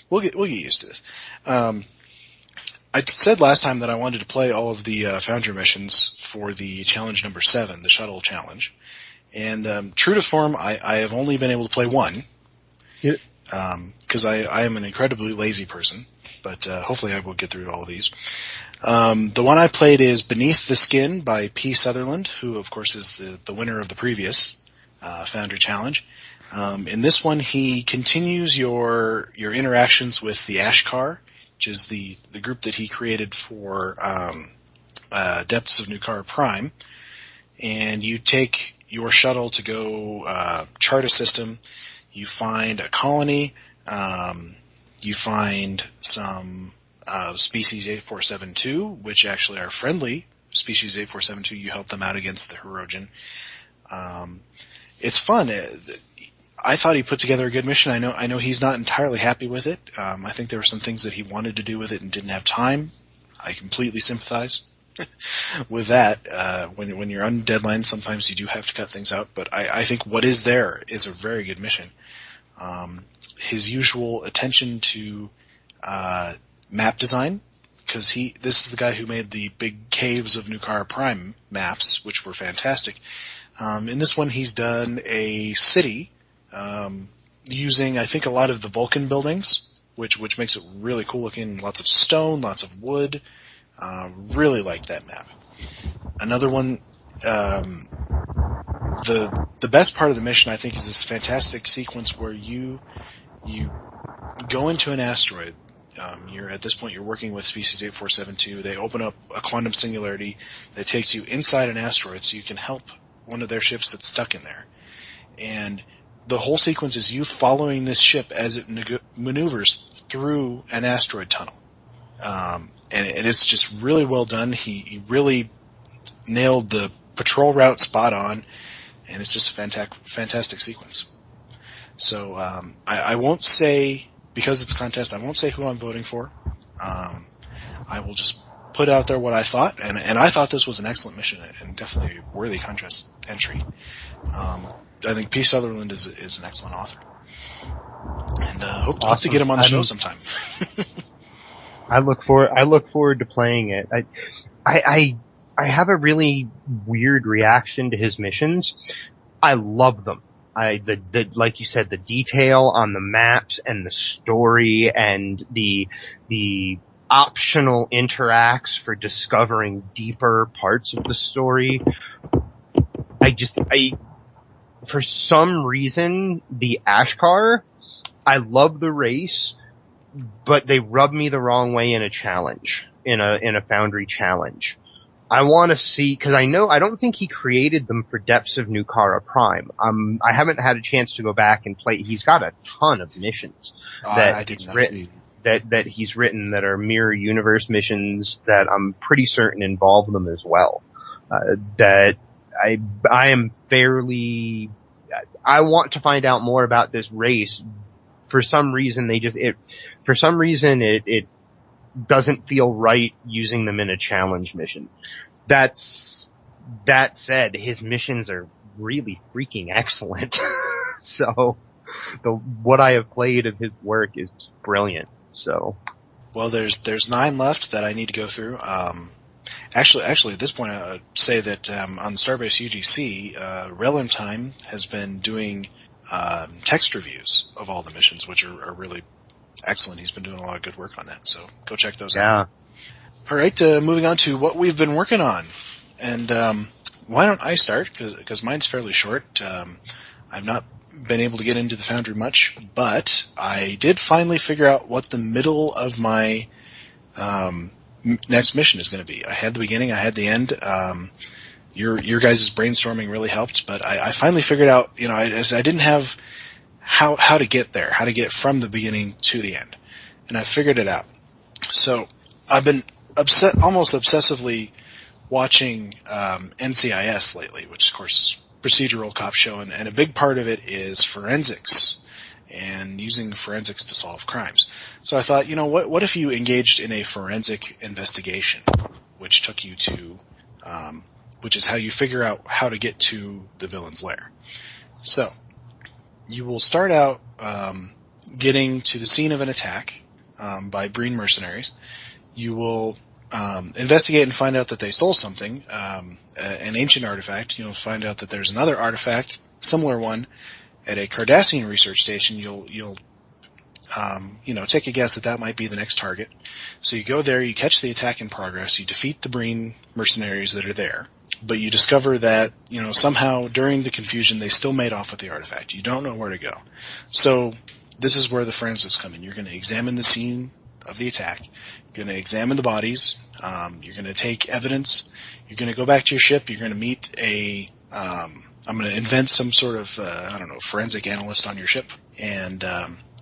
we'll get used to this. I said last time that I wanted to play all of the, Foundry missions for the challenge number 7, the shuttle challenge. And, true to form, I have only been able to play one. Yep. Cause I am an incredibly lazy person, but, hopefully I will get through all of these. The one I played is Beneath the Skin by P. Sutherland, who of course is the winner of the previous, Foundry challenge. In this one, he continues your interactions with the Ashkar, which is the group that he created for, Depths of Nukar Prime. And you take your shuttle to go, chart a system. You find a colony, you find some, species 8472, which actually are friendly. Species 8472, you help them out against the Hirogen. It's fun. I thought he put together a good mission. I know he's not entirely happy with it. I think there were some things that he wanted to do with it and didn't have time. I completely sympathize. with that, when you're on deadline, sometimes you do have to cut things out, but I think what is there is a very good mission. His usual attention to, map design, because this is the guy who made the big Caves of Nukara Prime maps, which were fantastic. In this one, he's done a city, using, I think, a lot of the Vulcan buildings, which makes it really cool looking. Lots of stone, lots of wood. Really like that map. Another one, the best part of the mission, I think, is this fantastic sequence where you go into an asteroid. At this point, you're working with Species 8472. They open up a quantum singularity that takes you inside an asteroid so you can help one of their ships that's stuck in there. And the whole sequence is you following this ship as it maneuvers through an asteroid tunnel. And it's just really well done. He really nailed the patrol route spot on, and it's just a fantastic sequence. So, I won't say, because it's a contest, I won't say who I'm voting for. I will just put out there what I thought, and I thought this was an excellent mission and definitely a worthy contest entry. I think P. Sutherland is an excellent author. And, hope to get him on the show sometime. I look forward to playing it. I have a really weird reaction to his missions. I love them. Like you said, the detail on the maps and the story and the optional interacts for discovering deeper parts of the story. For some reason, the Ashkar, I love the race, but they rub me the wrong way in a challenge, in a Foundry challenge. I want to see, cause I don't think he created them for Depths of Nukara Prime. I haven't had a chance to go back and play. He's got a ton of missions that he's written that are mirror universe missions that I'm pretty certain involve them as well. That I am fairly, I want to find out more about this race. For some reason, it doesn't feel right using them in a challenge mission. That said, his missions are really freaking excellent. So, what I have played of his work is brilliant. So, well, there's 9 left that I need to go through. Actually, at this point, I would say that on Starbase UGC, Relum Time has been doing text reviews of all the missions, which are really excellent. He's been doing a lot of good work on that, so go check those out. All right, moving on to what we've been working on. And why don't I start, because mine's fairly short. I've not been able to get into the Foundry much, but I did finally figure out what the middle of my next mission is going to be. I had the beginning, I had the end. Your guys' brainstorming really helped, but I finally figured out, I didn't have how to get there, how to get from the beginning to the end. And I figured it out. So I've been almost obsessively watching NCIS lately, which of course is procedural cop show, and a big part of it is forensics and using forensics to solve crimes. So I thought, what if you engaged in a forensic investigation, which took you to, which is how you figure out how to get to the villain's lair. So you will start out getting to the scene of an attack by Breen mercenaries. You will investigate and find out that they stole something, an ancient artifact. You'll find out that there's another artifact, similar one, at a Cardassian research station. You'll take a guess that might be the next target. So you go there, you catch the attack in progress, you defeat the Breen mercenaries that are there, but you discover that, somehow during the confusion they still made off with the artifact. You don't know where to go. So this is where the forensics come in. You're going to examine the scene of the attack. You're going to examine the bodies. You're going to take evidence. You're going to go back to your ship. You're going to meet I'm going to invent some sort of, forensic analyst on your ship. And,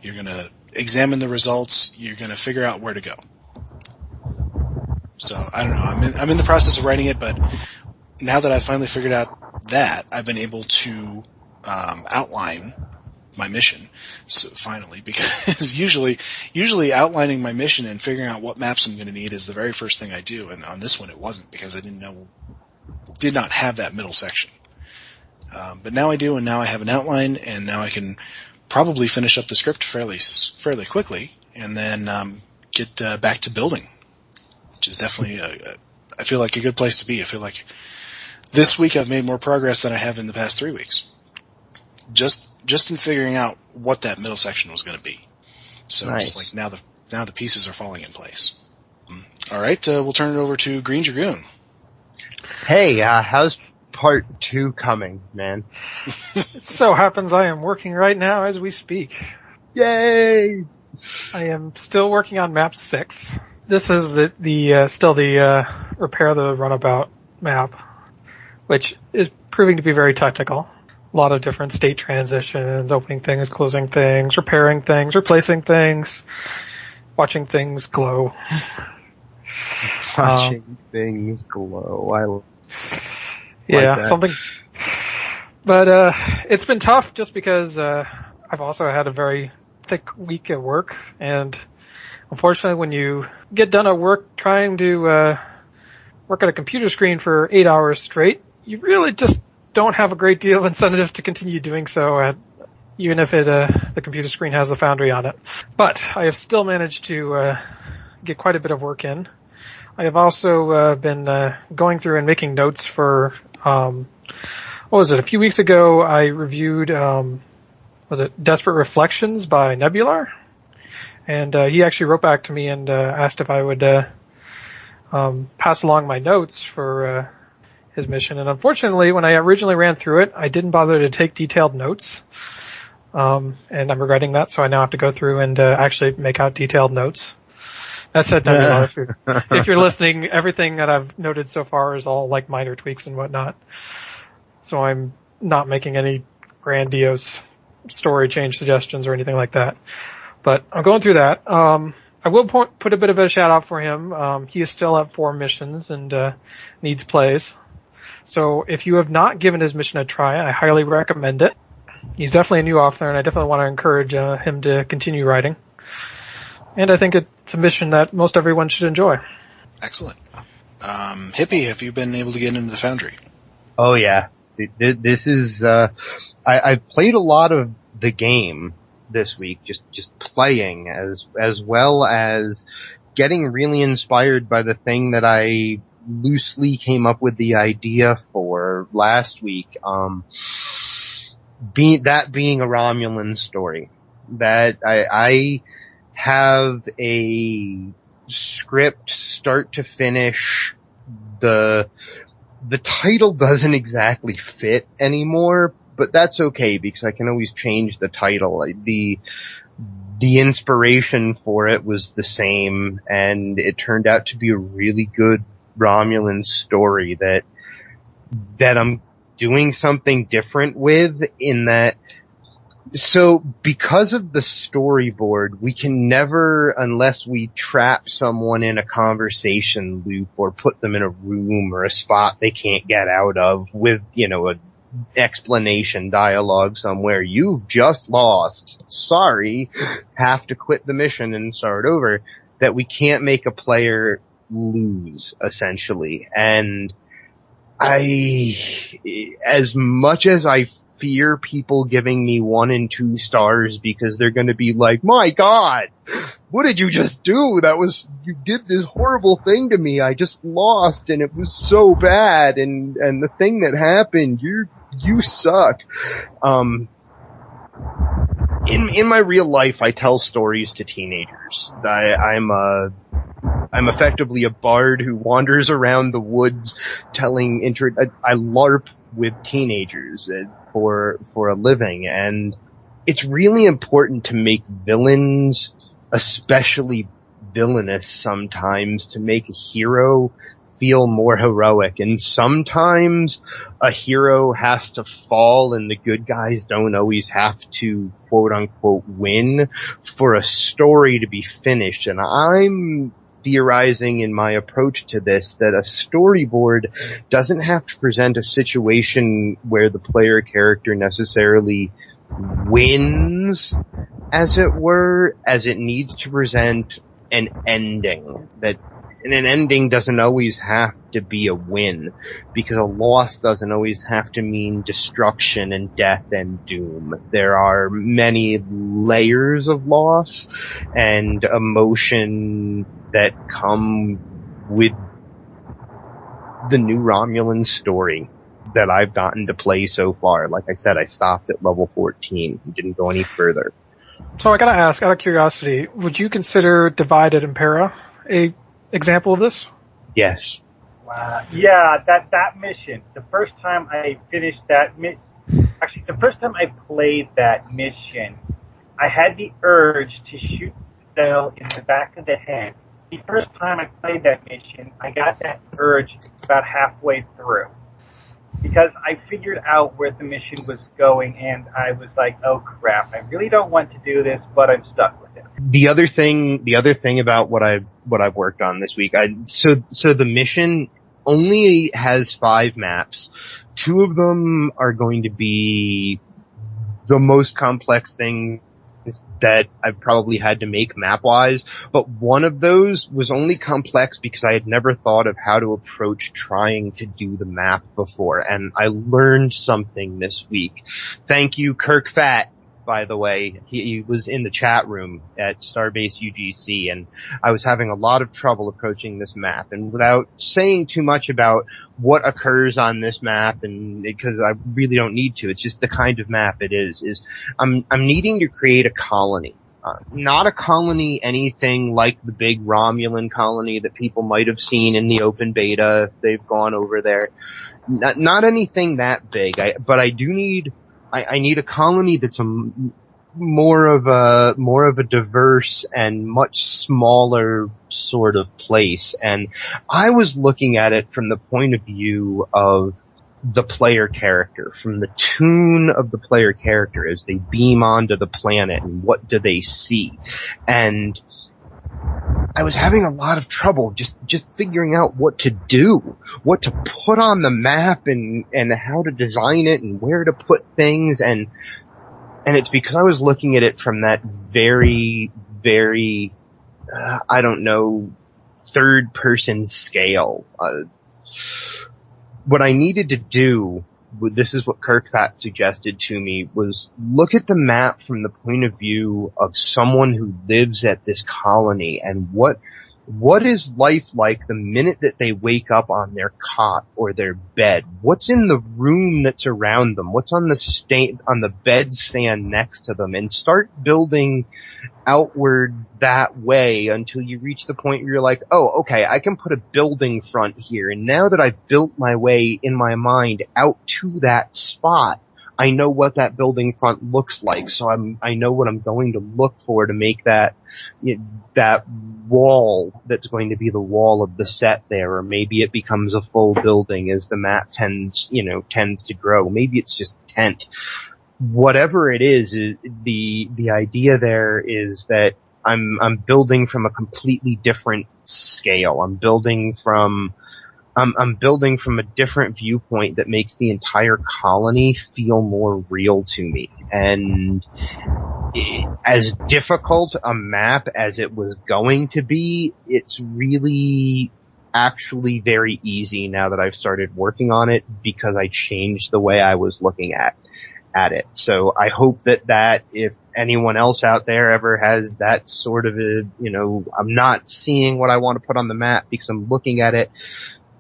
you're going to examine the results. You're going to figure out where to go. So, I don't know. I'm in the process of writing it, but now that I've finally figured out that, I've been able to, outline my mission. So finally, because usually outlining my mission and figuring out what maps I'm going to need is the very first thing I do. And on this one, it wasn't, because I did not have that middle section. But now I do, and now I have an outline, and now I can probably finish up the script fairly quickly, and then get back to building, which is definitely I feel like a good place to be. I feel like this week I've made more progress than I have in the past 3 weeks, just in figuring out what that middle section was going to be. So nice. It's like now the pieces are falling in place. All right, we'll turn it over to Greendragoon. Hey, how's part 2 coming, man? It so happens I am working right now as we speak. Yay! I am still working on map 6. This is still the repair the runabout map, which is proving to be very technical. A lot of different state transitions, opening things, closing things, repairing things, replacing things, watching things glow. Watching things glow. Yeah, something. But it's been tough just because I've also had a very thick week at work, and unfortunately when you get done at work trying to work at a computer screen for 8 hours straight, you really just don't have a great deal of incentive to continue doing so, even if the computer screen has the Foundry on it. But I have still managed to get quite a bit of work in. I have also been going through and making notes for, what was it, a few weeks ago I reviewed, Desperate Reflections by Nebular? And he actually wrote back to me and asked if I would pass along my notes for his mission. And unfortunately, when I originally ran through it, I didn't bother to take detailed notes. And I'm regretting that, so I now have to go through and actually make out detailed notes. That said, Nebular, if you're listening, everything that I've noted so far is all like minor tweaks and whatnot. So I'm not making any grandiose story change suggestions or anything like that. But I'm going through that. I will put a bit of a shout out for him. He is still at 4 missions and needs plays. So if you have not given his mission a try, I highly recommend it. He's definitely a new author, and I definitely want to encourage him to continue writing. And I think it's a mission that most everyone should enjoy. Excellent. Hippie, have you been able to get into the Foundry? Oh yeah. This is, I've played a lot of the game this week, just playing as well as getting really inspired by the thing that I loosely came up with the idea for last week. Being a Romulan story. That I have a script start to finish. The title doesn't exactly fit anymore, but that's okay because I can always change the title. The inspiration for it was the same, and it turned out to be a really good Romulan story that I'm doing something different with in that. So because of the storyboard, we can never, unless we trap someone in a conversation loop or put them in a room or a spot they can't get out of with, a explanation dialogue somewhere, you've just lost. Sorry. Have to quit the mission and start over. That we can't make a player lose, essentially. And as much as I fear people giving me 1 and 2 stars because they're going to be like, my God, what did you just do? You did this horrible thing to me. I just lost and it was so bad. And the thing that happened, you suck. In my real life, I tell stories to teenagers. I'm effectively a bard who wanders around the woods telling I LARP with teenagers for a living, and it's really important to make villains, especially villainous sometimes, to make a hero feel more heroic. And sometimes a hero has to fall and the good guys don't always have to quote unquote win for a story to be finished. And I'm theorizing in my approach to this that a storyboard doesn't have to present a situation where the player character necessarily wins, as it were, as it needs to present an ending. And an ending doesn't always have to be a win, because a loss doesn't always have to mean destruction and death and doom. There are many layers of loss and emotion that come with the new Romulan story that I've gotten to play so far. Like I said, I stopped at level 14 and didn't go any further. So I gotta ask, out of curiosity, would you consider Divided Impera a example of this? Yes. Wow. Yeah, that mission. The first time I finished that actually, the first time I played that mission, I had the urge to shoot Cell in the back of the head. The first time I played that mission, I got that urge about halfway through, because I figured out where the mission was going, and I was like, oh crap, I really don't want to do this, but I'm stuck with it. The other thing about what I've worked on this week, so the mission only has 5 maps. 2 of them are going to be the most complex things that I've probably had to make map-wise, but one of those was only complex because I had never thought of how to approach trying to do the map before, and I learned something this week. Thank you, Kirk Fat, by the way. He was in the chat room at Starbase UGC, and I was having a lot of trouble approaching this map. And without saying too much about what occurs on this map, and because I really don't need to, it's just the kind of map it is I'm needing to create a colony. Not a colony anything like the big Romulan colony that people might have seen in the open beta if they've gone over there. Not anything that big, but I do need I need a colony that's more of a diverse and much smaller sort of place. And I was looking at it from the point of view of the player character, from the tune of the player character as they beam onto the planet, and what do they see. And I was having a lot of trouble just figuring out what to do, what to put on the map, and how to design it, and where to put things, and it's because I was looking at it from that very, very, I don't know, third person scale. What I needed to do, this is what Kirk Fat suggested to me, was look at the map from the point of view of someone who lives at this colony, and what is life like the minute that they wake up on their cot or their bed? What's in the room that's around them? What's on the bed stand next to them? And start building outward that way until you reach the point where you're like, oh, okay, I can put a building front here. And now that I've built my way in my mind out to that spot, I know what that building front looks like. So I know what I'm going to look for to make that wall that's going to be the wall of the set there. Or maybe it becomes a full building as the map tends to grow. Maybe it's just tent. Whatever it is, the idea there is that I'm building from a completely different scale. I'm building from a different viewpoint that makes the entire colony feel more real to me. And as difficult a map as it was going to be, it's really actually very easy now that I've started working on it, because I changed the way I was looking at it. So I hope that if anyone else out there ever has that sort of I'm not seeing what I want to put on the map because I'm looking at it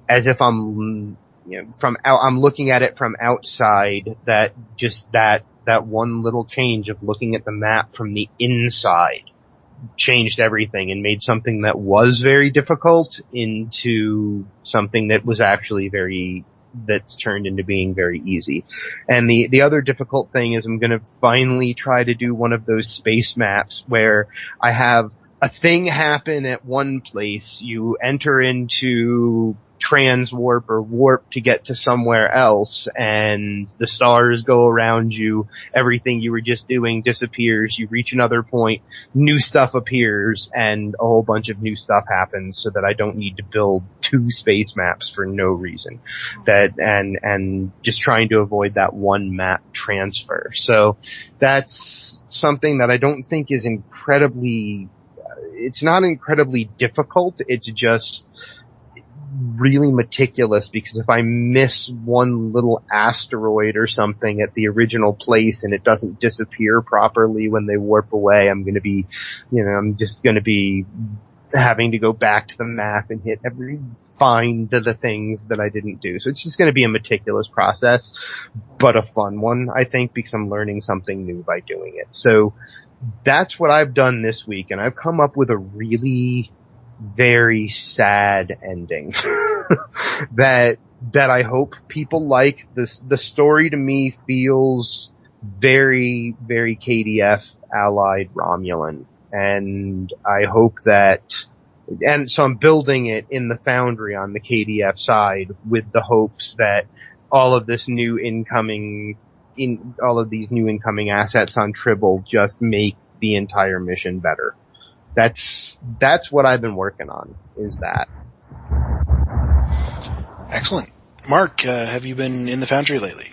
as if I'm looking at it from outside, that one little change of looking at the map from the inside changed everything and made something that was very difficult into something that was actually that's turned into being very easy. And the other difficult thing is I'm going to finally try to do one of those space maps where I have a thing happen at one place, you enter into transwarp or warp to get to somewhere else, and the stars go around you, everything you were just doing disappears, you reach another point, new stuff appears, and a whole bunch of new stuff happens, so that I don't need to build 2 space maps for no reason. And just trying to avoid that one map transfer. So that's something that I don't think is it's not incredibly difficult. It's just really meticulous, because if I miss one little asteroid or something at the original place and it doesn't disappear properly when they warp away, I'm just going to be having to go back to the map and find the things that I didn't do. So it's just going to be a meticulous process, but a fun one, I think, because I'm learning something new by doing it. So that's what I've done this week, and I've come up with a really very sad ending that I hope people like. The story to me feels very, very KDF allied Romulan, and I hope and so I'm building it in the Foundry on the KDF side with the hopes that all of these new incoming assets on Tribble just make the entire mission better. That's what I've been working on, is that. Excellent. Mark, have you been in the Foundry lately?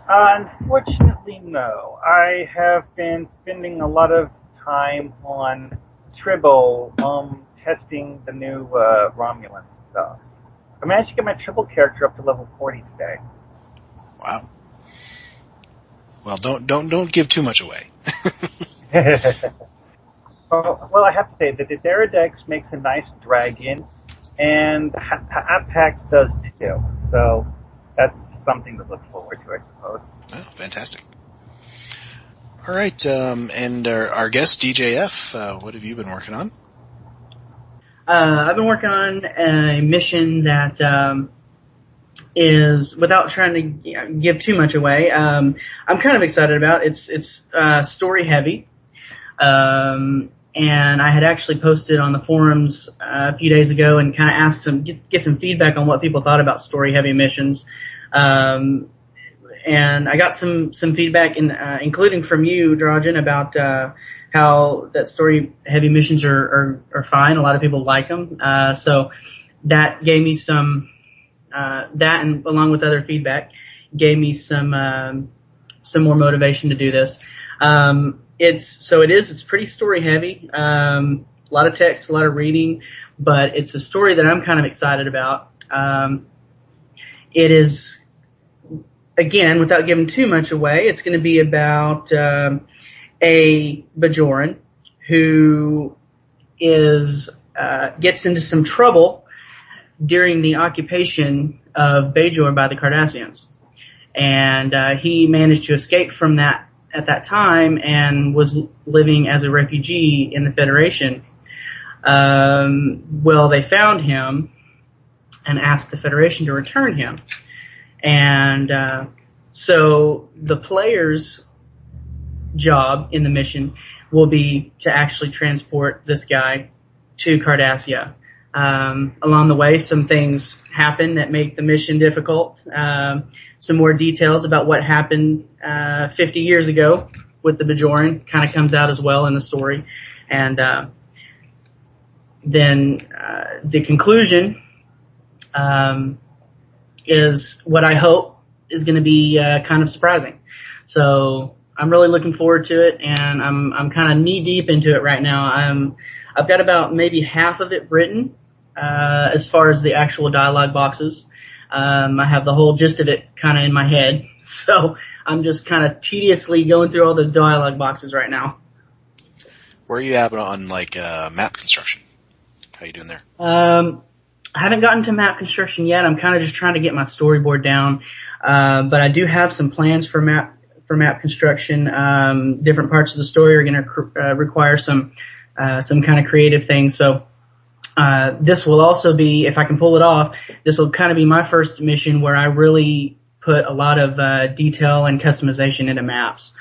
Unfortunately, no. I have been spending a lot of time on Tribble, testing the new Romulan stuff. I managed to get my Tribble character up to level 40 today. Wow. Well, don't give too much away. Well, I have to say that the Deradex makes a nice dragon, and Apax does too. So that's something to look forward to, I suppose. Oh, fantastic. All right, and our guest, DJF, what have you been working on? I've been working on a mission that is, without trying to give too much away, I'm kind of excited about. It's story heavy. And I had actually posted on the forums a few days ago and kind of asked get some feedback on what people thought about story heavy missions. And I got some feedback including from you, Darjeeling, about how that story heavy missions are fine. A lot of people like them. So that gave me some that, and along with other feedback, gave me some more motivation to do this. It's pretty story heavy. A lot of text, a lot of reading, but it's a story that I'm kind of excited about. It is, again, without giving too much away, it's going to be about a Bajoran who gets into some trouble during the occupation of Bajor by the Cardassians. And he managed to escape from that at that time and was living as a refugee in the Federation. Well, they found him and asked the Federation to return him. And so the player's job in the mission will be to actually transport this guy to Cardassia. Along the way, some things happen that make the mission difficult. Some more details about what happened 50 years ago with the Bajoran kind of comes out as well in the story. And then the conclusion is what I hope is going to be kind of surprising. So I'm really looking forward to it, and I'm kind of knee deep into it right now. I've got about maybe half of it written as far as the actual dialogue boxes. I have the whole gist of it kind of in my head, so I'm just kind of tediously going through all the dialogue boxes right now. Where are you at on map construction? How you doing there? I haven't gotten to map construction yet. I'm kind of just trying to get my storyboard down, but I do have some plans for map construction. Different parts of the story are going to require some kind of creative things. So this will also be, if I can pull it off, this will kind of be my first mission where I really put a lot of detail and customization into maps.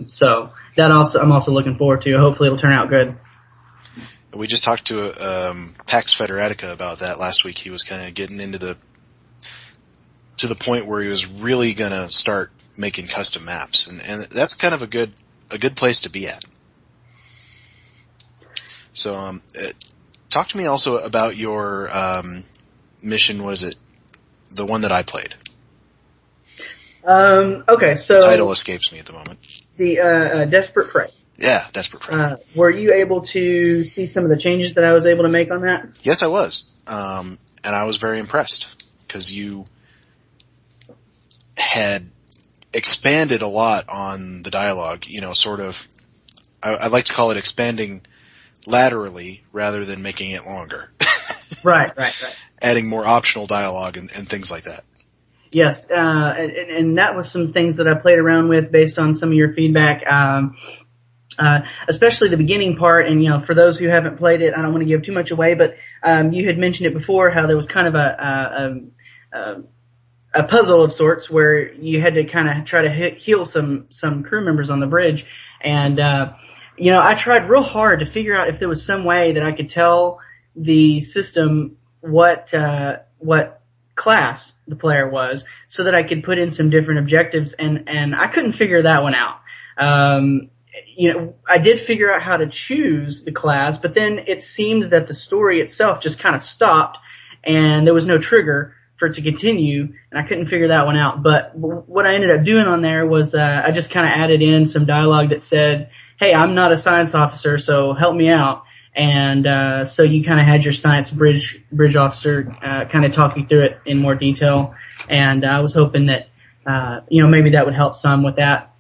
So that I'm also looking forward to. Hopefully it'll turn out good. We just talked to Pax Federatica about that last week. He was kind of getting into the point where he was really going to start making custom maps, and that's kind of a good place to be at. So talk to me also about your mission was it? The one that I played. Okay, so The title escapes me at the moment. The Desperate Prey. Yeah, Desperate Prey. Were you able to see some of the changes that I was able to make on that? Yes, I was. And I was very impressed because you had expanded a lot on the dialogue, sort of, I'd like to call it expanding laterally rather than making it longer. Right. Adding more optional dialogue and things like that. Yes, and that was some things that I played around with based on some of your feedback, especially the beginning part. And, for those who haven't played it, I don't want to give too much away, but you had mentioned it before, how there was kind of a puzzle of sorts where you had to kind of try to heal some crew members on the bridge. And, I tried real hard to figure out if there was some way that I could tell the system what class the player was, so that I could put in some different objectives, and I couldn't figure that one out. I did figure out how to choose the class, but then it seemed that the story itself just kind of stopped, and there was no trigger for it to continue, and I couldn't figure that one out. But what I ended up doing on there was I just kind of added in some dialogue that said, "Hey, I'm not a science officer, so help me out." And so you kind of had your science bridge officer kind of talk you through it in more detail. And I was hoping that maybe that would help some with that.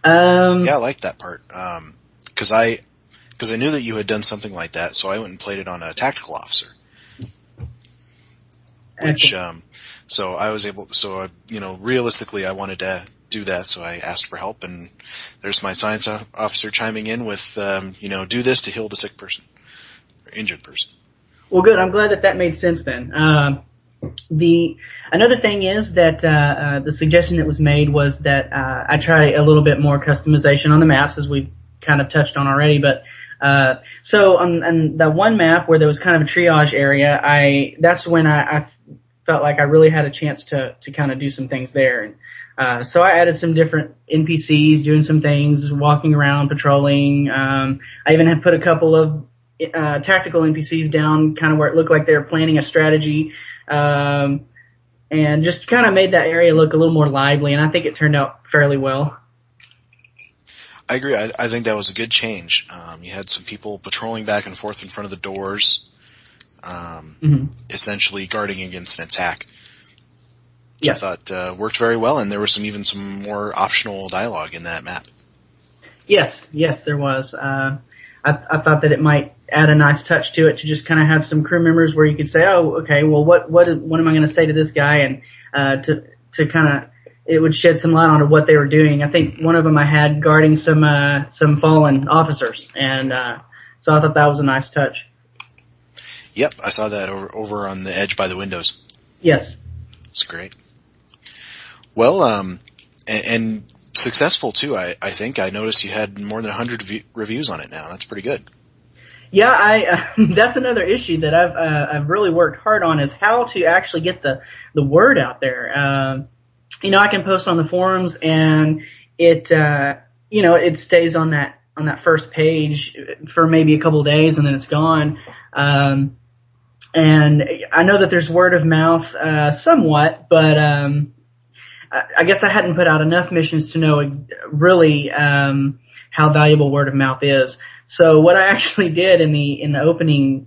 Yeah, I liked that part. Because I knew that you had done something like that, so I went and played it on a tactical officer. Which so I was able. So realistically, I wanted to do that, so I asked for help, and there's my science officer chiming in with, do this to heal the sick person or injured person. Well, good. I'm glad that made sense then. Another thing is that the suggestion that was made was that I try a little bit more customization on the maps, as we've kind of touched on already. But so on the one map where there was kind of a triage area, that's when I felt like I really had a chance to kind of do some things there. And so I added some different NPCs doing some things, walking around, patrolling. I even had put a couple of tactical NPCs down, kind of where it looked like they were planning a strategy, and just kind of made that area look a little more lively, and I think it turned out fairly well. I agree. I think that was a good change. You had some people patrolling back and forth in front of the doors, essentially guarding against an attack. Which I thought worked very well, and there was even some more optional dialogue in that map. Yes, there was. I thought that it might add a nice touch to it, to just kind of have some crew members where you could say, "Oh, okay, well, what am I going to say to this guy?" And to kind of, it would shed some light on what they were doing. I think one of them I had guarding some fallen officers, and so I thought that was a nice touch. Yep, I saw that over on the edge by the windows. Yes, it's great. Well, and successful too. I think I noticed you had more than 100 reviews on it now. That's pretty good. Yeah, that's another issue that I've really worked hard on, is how to actually get the word out there. I can post on the forums, and it stays on that first page for maybe a couple of days, and then it's gone. And I know that there's word of mouth somewhat, but I guess I hadn't put out enough missions to know really how valuable word of mouth is. So what I actually did in the opening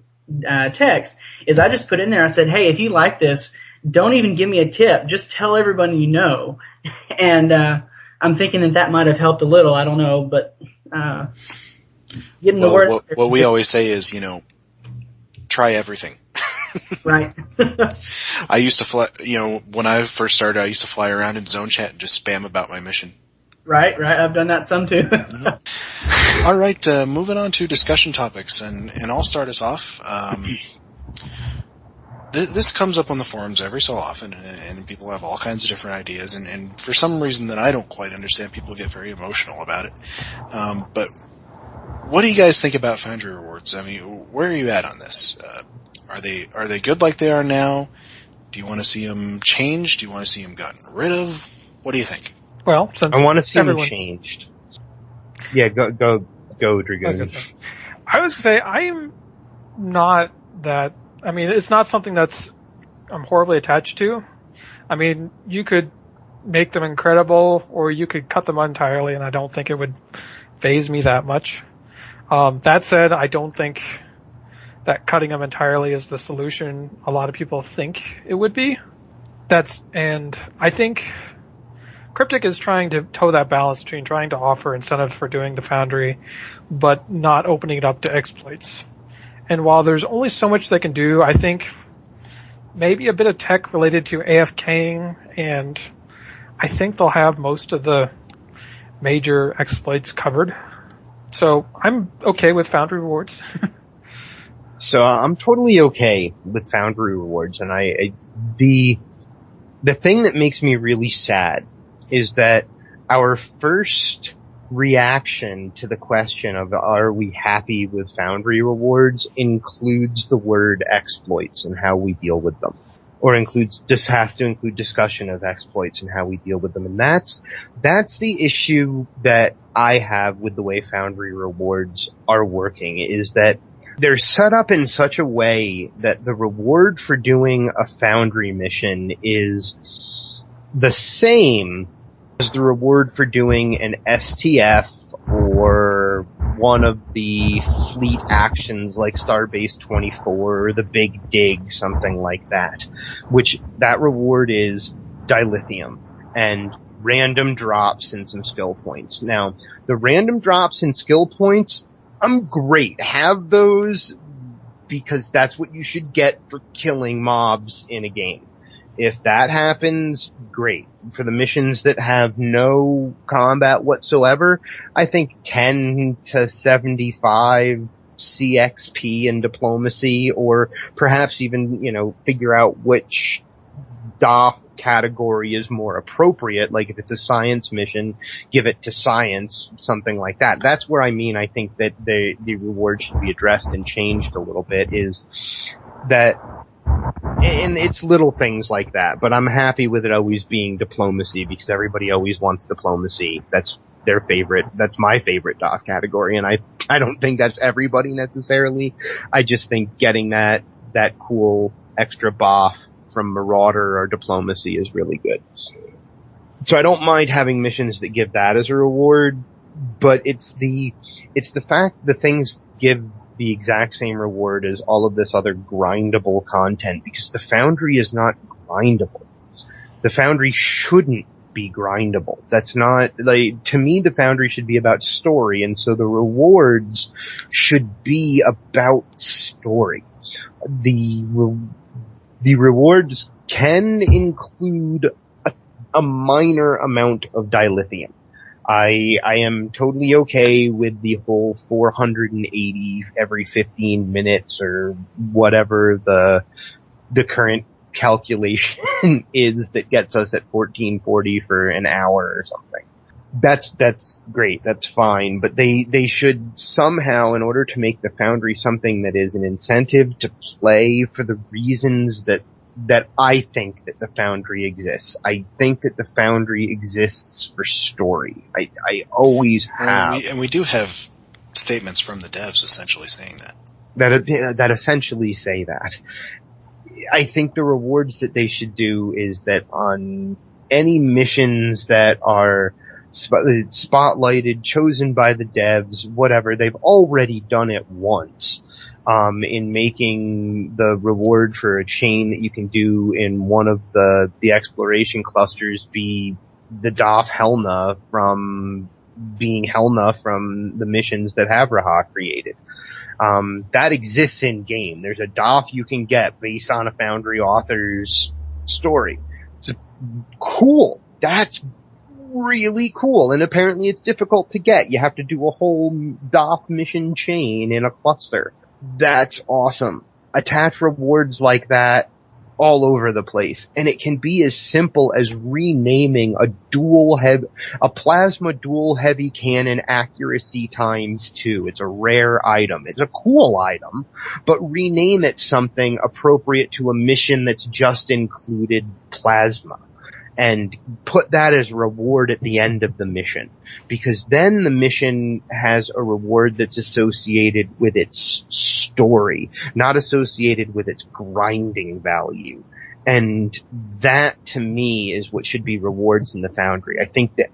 text is I just put in there, I said, "Hey, if you like this, don't even give me a tip. Just tell everybody you know." And I'm thinking that might have helped a little. I don't know, but getting the word. What we always say is, try everything. Right. I used to fly, when I first started, I used to fly around in zone chat and just spam about my mission. Right. I've done that some too. All right, moving on to discussion topics, and I'll start us off. This comes up on the forums every so often, and people have all kinds of different ideas, and for some reason that I don't quite understand, people get very emotional about it. But what do you guys think about Foundry Rewards? I mean, where are you at on this? Are they good like they are now? Do you want to see them changed? Do you want to see them gotten rid of? What do you think? Well, I want to see them changed. Yeah, go, Dragoon. I was going to say, I am not that. I mean, it's not something that's I'm horribly attached to. I mean, you could make them incredible, or you could cut them entirely, and I don't think it would faze me that much. That said, I don't think that cutting them entirely is the solution a lot of people think it would be. And I think Cryptic is trying to toe that balance between trying to offer incentives for doing the Foundry, but not opening it up to exploits. And while there's only so much they can do, I think maybe a bit of tech related to AFKing, and I think they'll have most of the major exploits covered. So I'm okay with Foundry Rewards. So I'm totally okay with Foundry Rewards, and the thing that makes me really sad is that our first reaction to the question of are we happy with Foundry Rewards includes the word exploits and how we deal with them, or has to include discussion of exploits and how we deal with them. And that's the issue that I have with the way Foundry Rewards are working, is that they're set up in such a way that the reward for doing a Foundry mission is the same as the reward for doing an STF or one of the fleet actions like Starbase 24 or the Big Dig, something like that, which that reward is dilithium and random drops and some skill points. Now, the random drops and skill points, I'm great. Have those because that's what you should get for killing mobs in a game. If that happens, great. For the missions that have no combat whatsoever, I think 10 to 75 CXP in diplomacy, or perhaps even, figure out which DOF category is more appropriate. Like if it's a science mission, give it to science, something like that. That's where I think that the reward should be addressed and changed a little bit, is that, and it's little things like that, but I'm happy with it always being diplomacy because everybody always wants diplomacy. That's their favorite. That's my favorite DOF category, and I don't think that's everybody necessarily. I just think getting that cool extra buff from Marauder or diplomacy is really good. So I don't mind having missions that give that as a reward, but it's the fact the things give the exact same reward as all of this other grindable content, because the Foundry is not grindable. The Foundry shouldn't be grindable. That's not, to me, the Foundry should be about story, and so the rewards should be about story. The rewards can include a minor amount of dilithium. I am totally okay with the whole 480 every 15 minutes or whatever the current calculation is that gets us at 1440 for an hour or something. That's great. That's fine. But they should somehow, in order to make the Foundry something that is an incentive to play for the reasons that I think that the Foundry exists. I think that the Foundry exists for story. I always have. And we do have statements from the devs essentially saying that. That essentially say that. I think the rewards that they should do is that on any missions that are spotlighted, chosen by the devs, whatever, they've already done it once. In making the reward for a chain that you can do in one of the exploration clusters be the DOF Helna from being Helna from the missions that Havraha created. That exists in game. There's a DOF you can get based on a Foundry author's story. It's cool. That's really cool. And apparently it's difficult to get. You have to do a whole DOF mission chain in a cluster. That's awesome. Attach rewards like that all over the place. And it can be as simple as renaming a plasma dual heavy cannon accuracy ×2. It's a rare item. It's a cool item, but rename it something appropriate to a mission that's just included plasma. And put that as a reward at the end of the mission. Because then the mission has a reward that's associated with its story, not associated with its grinding value. And that, to me, is what should be rewards in the Foundry. I think that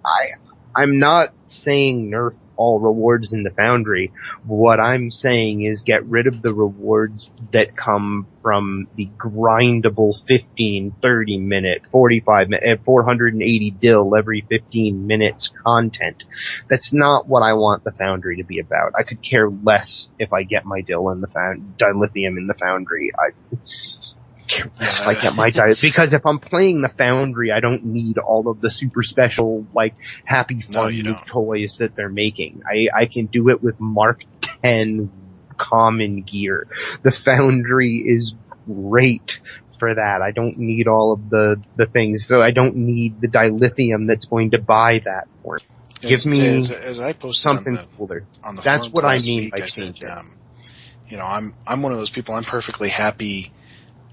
I'm not saying nerf all rewards in the Foundry. What I'm saying is get rid of the rewards that come from the grindable 15, 30 minute, 45 minute, 480 dill every 15 minutes content. That's not what I want the Foundry to be about. I could care less if I get my dill in the dilithium in the Foundry. I get my diet because if I'm playing the Foundry, I don't need all of the super special, like, happy fun new toys that they're making. I can do it with Mark 10 common gear. The Foundry is great for that. I don't need all of the things, so I don't need the dilithium that's going to buy that for me. Give me as I posted something cooler. On the that's what I mean week, by I said, changing. I'm one of those people. I'm perfectly happy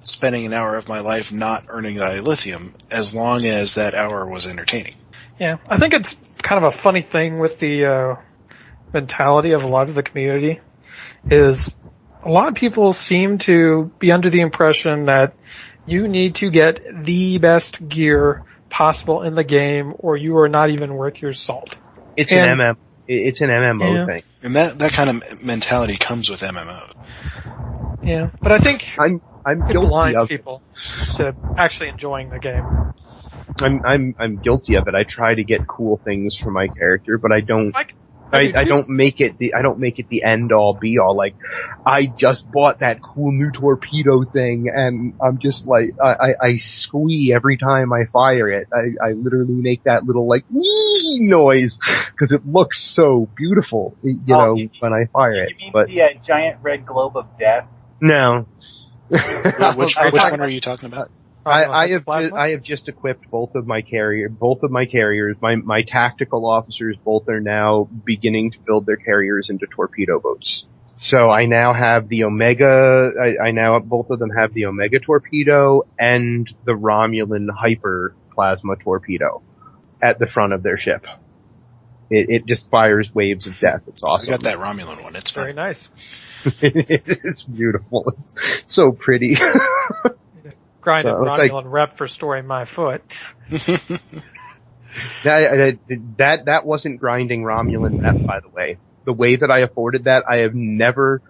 spending an hour of my life not earning dilithium as long as that hour was entertaining. Yeah, I think it's kind of a funny thing with the mentality of a lot of the community is a lot of people seem to be under the impression that you need to get the best gear possible in the game or you are not even worth your salt. It's an MMO thing. And that kind of mentality comes with MMO. Yeah, but I think I'm it guilty blinds of people to actually enjoying the game. I'm guilty of it. I try to get cool things for my character, but I don't make it the end all be all. Like, I just bought that cool new torpedo thing and I'm just like, I squee every time I fire it. I literally make that little like wee noise because it looks so beautiful, when I fire it. You mean but the giant red globe of death? No. Which one are you talking about? I have just equipped both of my carriers. My tactical officers both are now beginning to build their carriers into torpedo boats. So I now have the Omega. Both of them have the Omega torpedo and the Romulan hyper plasma torpedo at the front of their ship. It just fires waves of death. It's awesome. I got that Romulan one. It's very nice. It's beautiful. It's so pretty. Grinding Romulan rep for storing my foot. That wasn't grinding Romulan rep, by the way. The way that I afforded that, I have never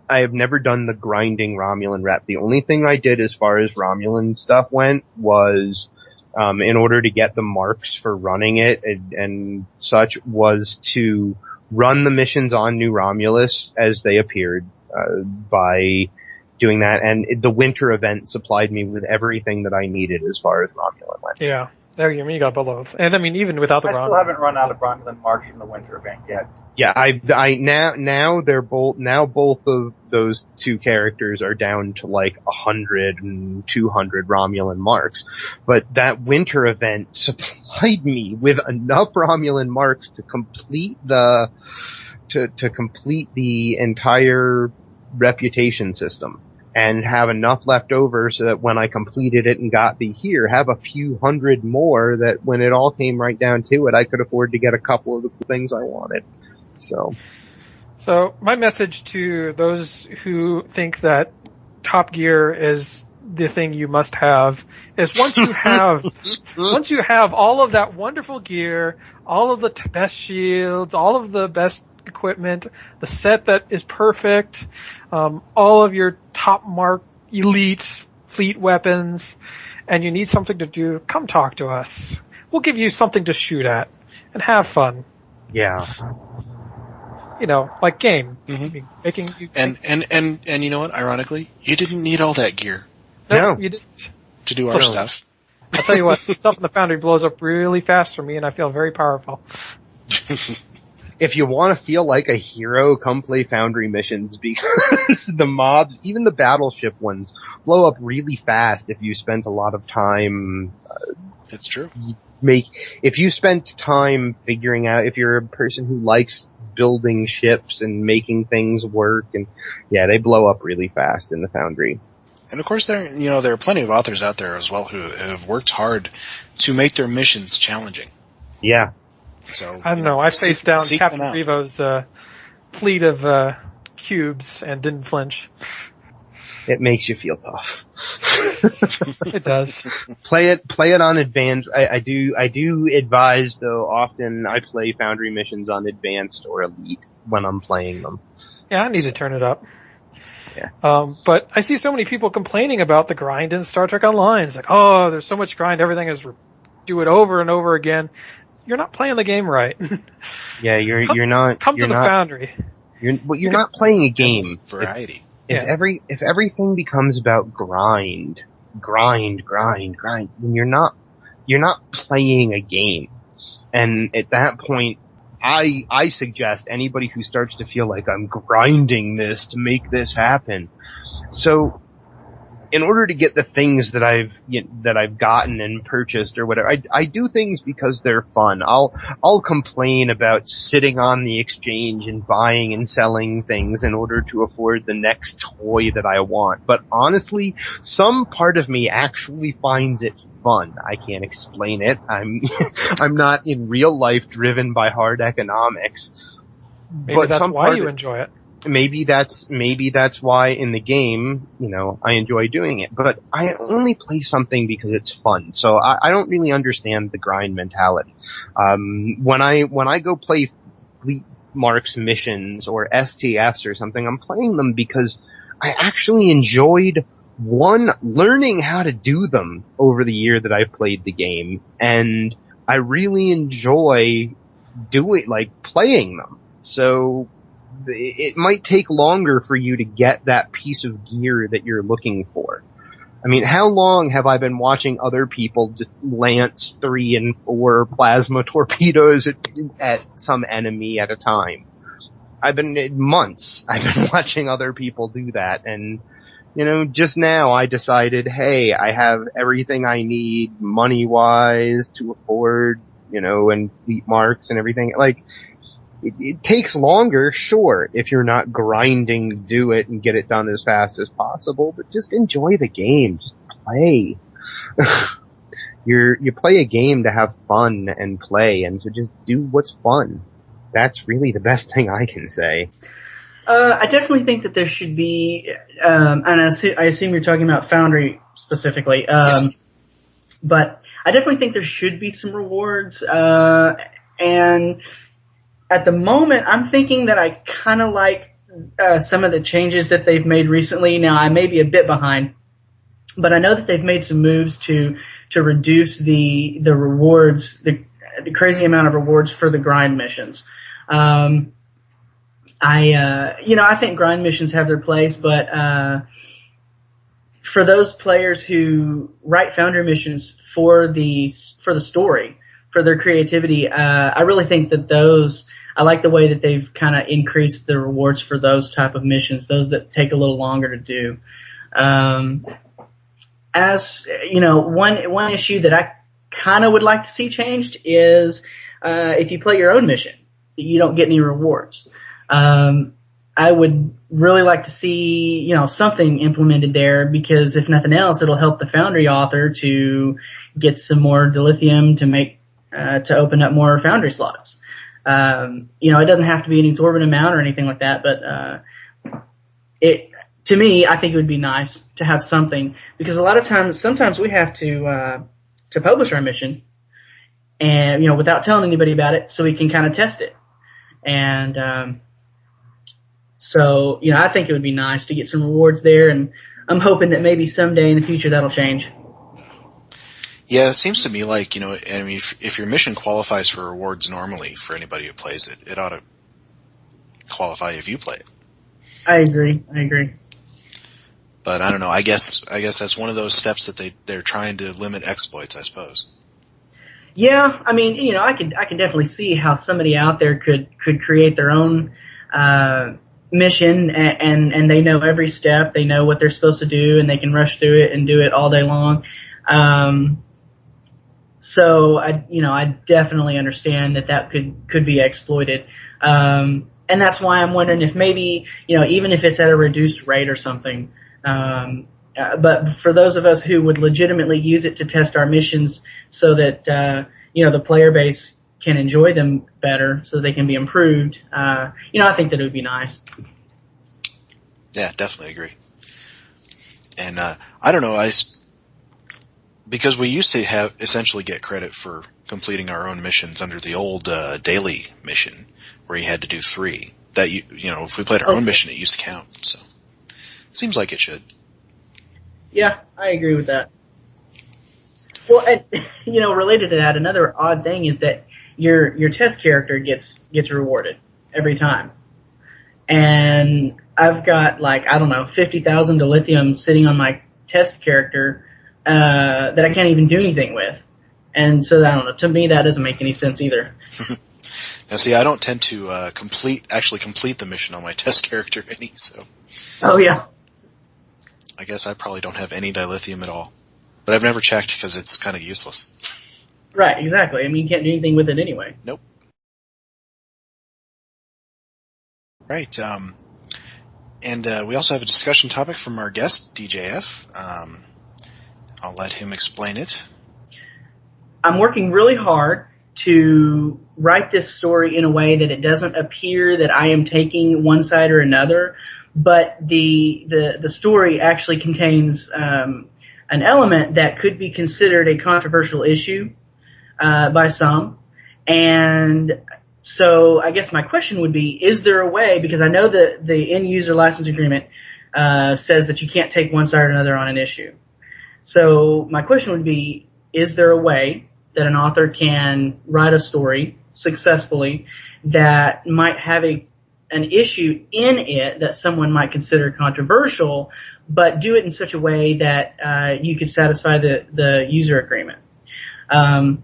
done the grinding Romulan rep. The only thing I did as far as Romulan stuff went was, in order to get the marks for running it and such, was to run the missions on New Romulus as they appeared, by doing that, and the winter event supplied me with everything that I needed as far as Romulan went. Yeah, there you got both. And I mean, even without the I still haven't run out of Romulan marks from the winter event yet. Yeah, now both of those two characters are down to like 100 and 200 Romulan marks. But that winter event supplied me with enough Romulan marks to complete the entire reputation system and have enough left over so that when I completed it and got have a few hundred more that when it all came right down to it, I could afford to get a couple of the things I wanted. So my message to those who think that Top Gear is the thing you must have is once you have all of that wonderful gear, all of the best shields, all of the best equipment, the set that is perfect, all of your top mark elite fleet weapons, and you need something to do, come talk to us. We'll give you something to shoot at and have fun. Yeah. Like game. Mm-hmm. And you know what? Ironically, you didn't need all that gear. No. You didn't. To do our stuff. I'll tell you what, stuff in the Foundry blows up really fast for me and I feel very powerful. If you want to feel like a hero, come play Foundry missions because the mobs, even the battleship ones, blow up really fast if you spent a lot of time. It's true. If you spent time figuring out, if you're a person who likes building ships and making things work, and they blow up really fast in the Foundry. And of course, there are plenty of authors out there as well who have worked hard to make their missions challenging. Yeah. So I don't know. I faced down Captain Revo's fleet of cubes and didn't flinch. It makes you feel tough. It does. Play it on advanced. I do advise, though, often I play Foundry missions on advanced or elite when I'm playing them. Yeah, I need to turn it up. Yeah. But I see so many people complaining about the grind in Star Trek Online. It's like, oh, there's so much grind, everything is do it over and over again. You're not playing the game right. Yeah, you're not. Come to the Foundry. You're not playing a game. It's variety. If everything becomes about grind, then you're not playing a game. And at that point, I suggest anybody who starts to feel like I'm grinding this to make this happen. So, in order to get the things that I've gotten and purchased or whatever, I do things because they're fun. I'll complain about sitting on the exchange and buying and selling things in order to afford the next toy that I want. But honestly, some part of me actually finds it fun. I can't explain it. I'm not in real life driven by hard economics. Maybe but that's why you enjoy it. Maybe that's why in the game, I enjoy doing it. But I only play something because it's fun. So I don't really understand the grind mentality. When I go play Fleet Marks missions or STFs or something, I'm playing them because I actually enjoyed learning how to do them over the year that I've played the game, and I really enjoy playing them. So it might take longer for you to get that piece of gear that you're looking for. I mean, how long have I been watching other people just lance 3 and 4 plasma torpedoes at some enemy at a time? Months I've been watching other people do that, and just now I decided, hey, I have everything I need money-wise to afford, and Fleet Marks and everything. It takes longer, sure, if you're not grinding to do it and get it done as fast as possible, but just enjoy the game. Just play. You play a game to have fun and play, and so just do what's fun. That's really the best thing I can say. I definitely think that there should be, and I assume you're talking about Foundry specifically, yes. But I definitely think there should be some rewards, and at the moment, I'm thinking that I kind of like some of the changes that they've made recently. Now, I may be a bit behind, but I know that they've made some moves to reduce the rewards, the crazy amount of rewards for the grind missions. I think grind missions have their place, but for those players who write Foundry missions for the story, for their creativity, I really think that I like the way that they've kind of increased the rewards for those type of missions, those that take a little longer to do. As one issue that I kind of would like to see changed is if you play your own mission, you don't get any rewards. I would really like to see, something implemented there, because if nothing else, it'll help the Foundry author to get some more dilithium to make, to open up more Foundry slots. It doesn't have to be an exorbitant amount or anything like that, but, to me, I think it would be nice to have something, because a lot of times, sometimes we have to publish our mission and, without telling anybody about it, so we can kind of test it. And, so, you know, I think it would be nice to get some rewards there, and I'm hoping that maybe someday in the future that'll change. Yeah, it seems to me like, you know, I mean, if your mission qualifies for rewards normally for anybody who plays it, it ought to qualify if you play it. I agree. But I don't know. I guess that's one of those steps that they're trying to limit exploits, I suppose. Yeah, I mean, you know, I can definitely see how somebody out there could create their own mission, and they know every step, they know what they're supposed to do, and they can rush through it and do it all day long. So I definitely understand that could be exploited. And that's why I'm wondering if maybe, you know, even if it's at a reduced rate or something, but for those of us who would legitimately use it to test our missions so that, you know, the player base can enjoy them better so they can be improved, you know, I think that it would be nice. Yeah, definitely agree. And I don't know, because we used to essentially get credit for completing our own missions under the old daily mission, where you had to do 3. That if we played our own mission, it used to count. So it seems like it should. Yeah, I agree with that. Well, and, related to that, another odd thing is that your test character gets rewarded every time. And I've got 50,000 dilithium sitting on my test character that I can't even do anything with. And so, I don't know, to me that doesn't make any sense either. Now see, I don't tend to complete the mission on my test character any, so. Oh yeah. I guess I probably don't have any dilithium at all. But I've never checked because it's kind of useless. Right, exactly. I mean, you can't do anything with it anyway. Nope. Right, and we also have a discussion topic from our guest, DJF. I'll let him explain it. I'm working really hard to write this story in a way that it doesn't appear that I am taking one side or another, but the story actually contains an element that could be considered a controversial issue by some. And so I guess my question would be, is there a way, because I know that the end-user license agreement says that you can't take one side or another on an issue. So my question would be, is there a way that an author can write a story successfully that might have an issue in it that someone might consider controversial, but do it in such a way that you could satisfy the user agreement? And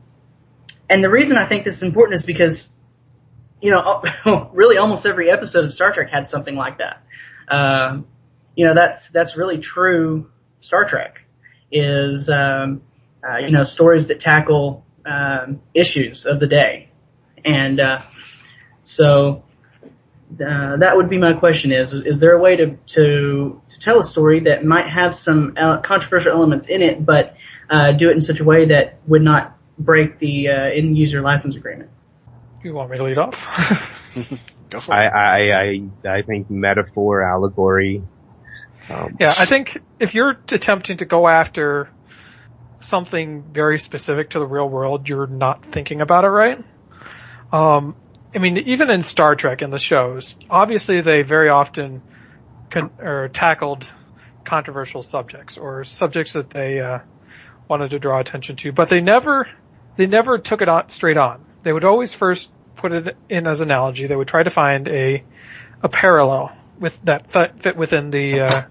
the reason I think this is important is because, really almost every episode of Star Trek had something like that. That's really true Star Trek, is, stories that tackle issues of the day. And so that would be my question is there a way to tell a story that might have some controversial elements in it, but do it in such a way that would not break the end-user license agreement? You want me to lead off? Go for it. I think metaphor, allegory. Yeah, I think if you're attempting to go after something very specific to the real world, you're not thinking about it right. Even in Star Trek in the shows, obviously they very often tackled controversial subjects or subjects that they wanted to draw attention to, but they never took it on straight on. They would always first put it in as an analogy. They would try to find a parallel with that fit within the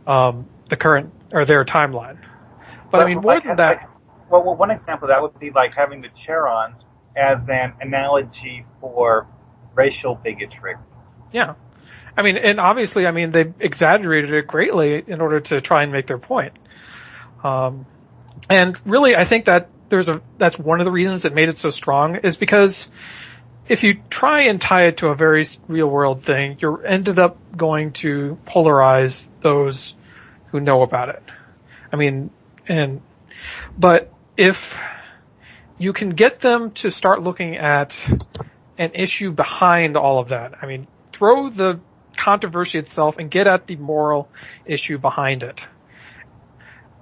current or their timeline. But more than that. Well, one example of that would be like having the Charons as an analogy for racial bigotry. Yeah. And obviously, they exaggerated it greatly in order to try and make their point. And really, I think that that's one of the reasons it made it so strong, is because if you try and tie it to a very real world thing, you're ended up going to polarize those who know about it. But if you can get them to start looking at an issue behind all of that, throw the controversy itself and get at the moral issue behind it.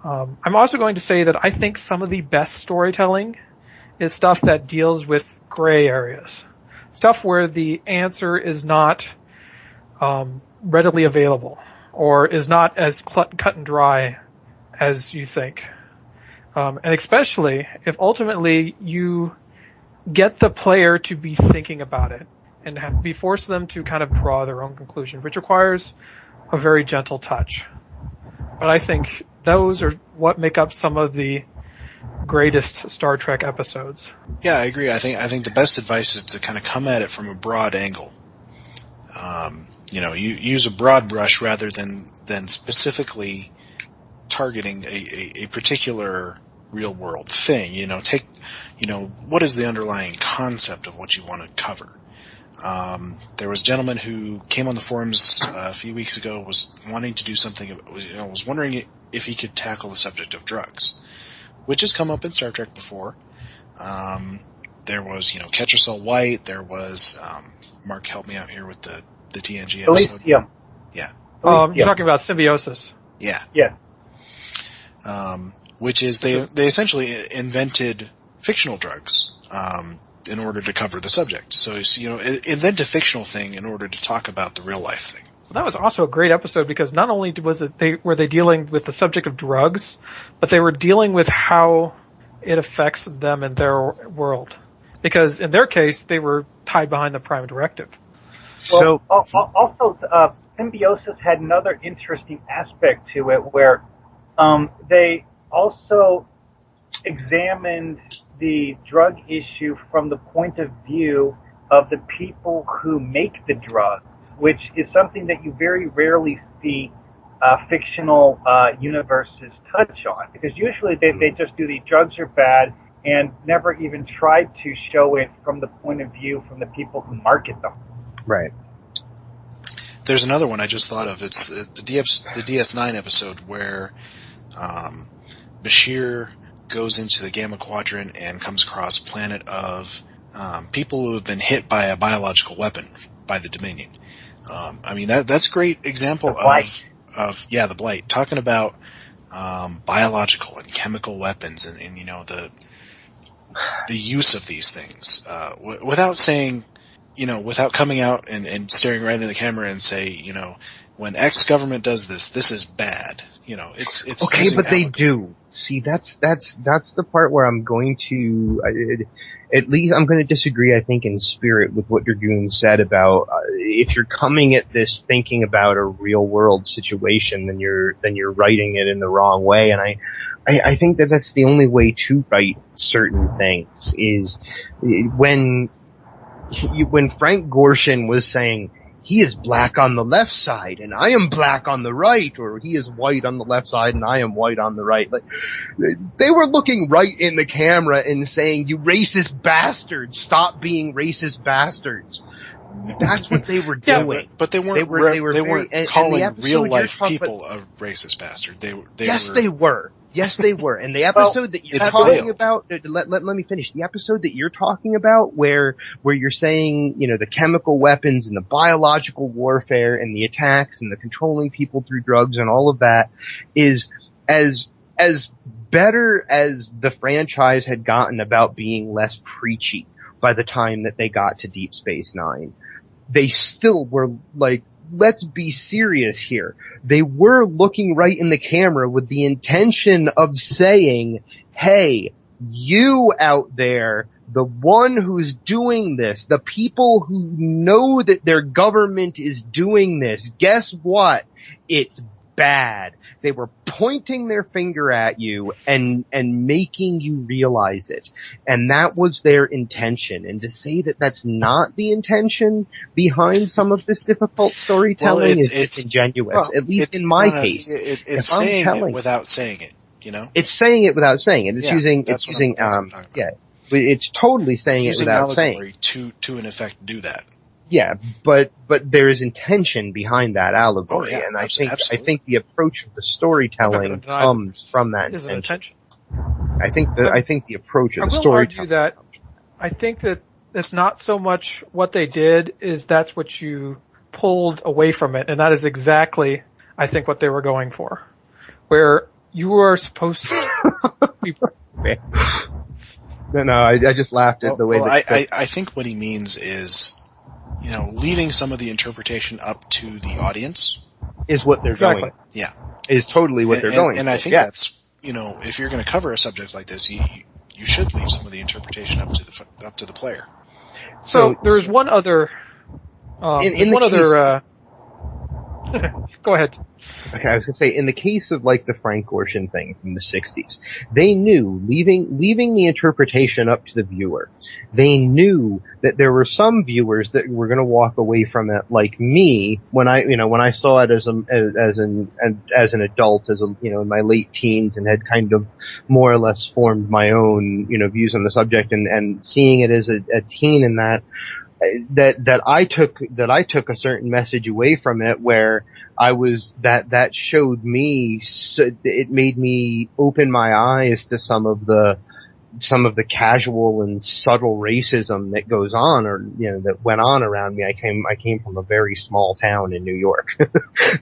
I'm also going to say that I think some of the best storytelling is stuff that deals with gray areas. Stuff where the answer is not readily available or is not as cut and dry as you think. And especially if ultimately you get the player to be thinking about it and be forced them to kind of draw their own conclusion, which requires a very gentle touch. But I think those are what make up some of the greatest Star Trek episodes. Yeah, I agree. I think the best advice is to kind of come at it from a broad angle. You use a broad brush rather than specifically targeting a particular real world thing. What is the underlying concept of what you want to cover? There was a gentleman who came on the forums a few weeks ago, was wanting to do something, was wondering if he could tackle the subject of drugs, which has come up in Star Trek before. There was, Catch Yourself White. There was, Mark, help me out here with the TNG episode. Elysium. Yeah. You're talking about symbiosis. Yeah. Yes. Which is they essentially invented fictional drugs in order to cover the subject. So invent a fictional thing in order to talk about the real life thing. Well, that was also a great episode because not only were they dealing with the subject of drugs, but they were dealing with how it affects them in their world. Because in their case, they were tied behind the Prime Directive. Well, also, Symbiosis had another interesting aspect to it where they also examined the drug issue from the point of view of the people who make the drugs, which is something that you very rarely see fictional universes touch on. Because usually they just do the drugs are bad and never even tried to show it from the point of view from the people who market them. Right. There's another one I just thought of. It's the DS9 episode where Bashir goes into the Gamma Quadrant and comes across a planet of people who have been hit by a biological weapon by the Dominion. That's a great example of the Blight. Talking about biological and chemical weapons and the use of these things without saying, without coming out and staring right into the camera and say, when X government does this, this is bad. It's okay, but they do. See, that's the part where I'm going to, at least I'm going to disagree, I think, in spirit with what Dragoon said about, if you're coming at this thinking about a real world situation, then you're writing it in the wrong way. And I think that's the only way to write certain things is when Frank Gorshin was saying, he is black on the left side and I am black on the right, or he is white on the left side and I am white on the right. Like, they were looking right in the camera and saying, you racist bastards, stop being racist bastards. That's what they were doing. Yeah, but they weren't calling real life people a racist bastard. They were. Yes, they were. And the episode that you're talking about, let me finish. The episode that you're talking about where you're saying, the chemical weapons and the biological warfare and the attacks and the controlling people through drugs and all of that is as better as the franchise had gotten about being less preachy by the time that they got to Deep Space Nine. They still were like, let's be serious here. They were looking right in the camera with the intention of saying, hey, you out there, the one who's doing this, the people who know that their government is doing this, guess what? It's bad. They were pointing their finger at you and making you realize it. And that was their intention. And to say that that's not the intention behind some of this difficult storytelling is disingenuous. Well, at least in my case. It's saying it without saying it, It's saying it without saying it. It's totally saying it without saying it. To in effect do that. Yeah, but there is intention behind that allegory, and I think the approach of the storytelling comes from that intention. I think the approach of the storytelling. I will argue that I think that it's not so much what they did is that's what you pulled away from it, and that is exactly I think what they were going for, where you are supposed to. No, I just laughed at the way that. I think what he means is, leaving some of the interpretation up to the audience is what they're doing. Yeah, is totally what they're going. And I think that's, if you're going to cover a subject like this, you should leave some of the interpretation up to the player. So there's one other. Go ahead. Okay, I was going to say, in the case of like the Frank Gorshin thing from the 60s, they knew, leaving the interpretation up to the viewer, they knew that there were some viewers that were going to walk away from it like me when I saw it as an adult, in my late teens and had kind of more or less formed my own, views on the subject and seeing it as a teen in that I took a certain message away from it where I was that showed me, it made me open my eyes to some of the some of the casual and subtle racism that goes on, or that went on around me. I came from a very small town in New York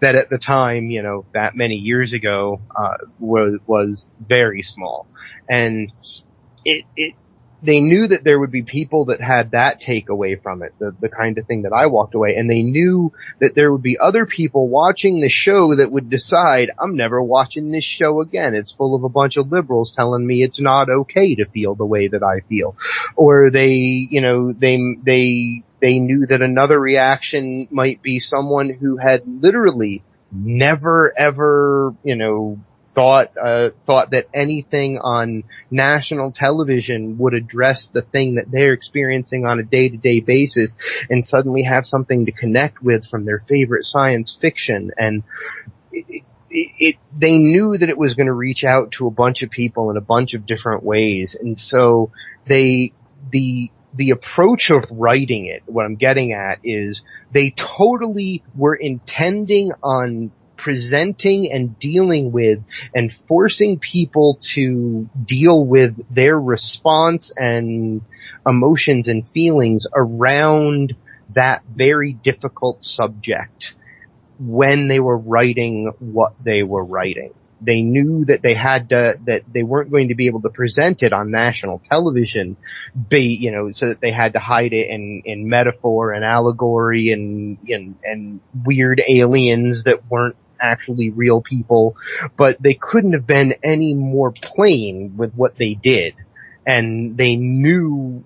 that at the time, that many years ago, was very small, and they knew that there would be people that had that takeaway from it, the kind of thing that I walked away, and they knew that there would be other people watching the show that would decide, I'm never watching this show again. It's full of a bunch of liberals telling me it's not okay to feel the way that I feel. Or they knew that another reaction might be someone who had literally never ever, thought that anything on national television would address the thing that they're experiencing on a day-to-day basis, and suddenly have something to connect with from their favorite science fiction. And they knew that it was going to reach out to a bunch of people in a bunch of different ways. And so the approach of writing it, what I'm getting at is they totally were intending on presenting and dealing with and forcing people to deal with their response and emotions and feelings around that very difficult subject when they were writing what they were writing. They knew that that they weren't going to be able to present it on national television, so that they had to hide it in metaphor and allegory and weird aliens that weren't actually real people, but they couldn't have been any more plain with what they did. And they knew,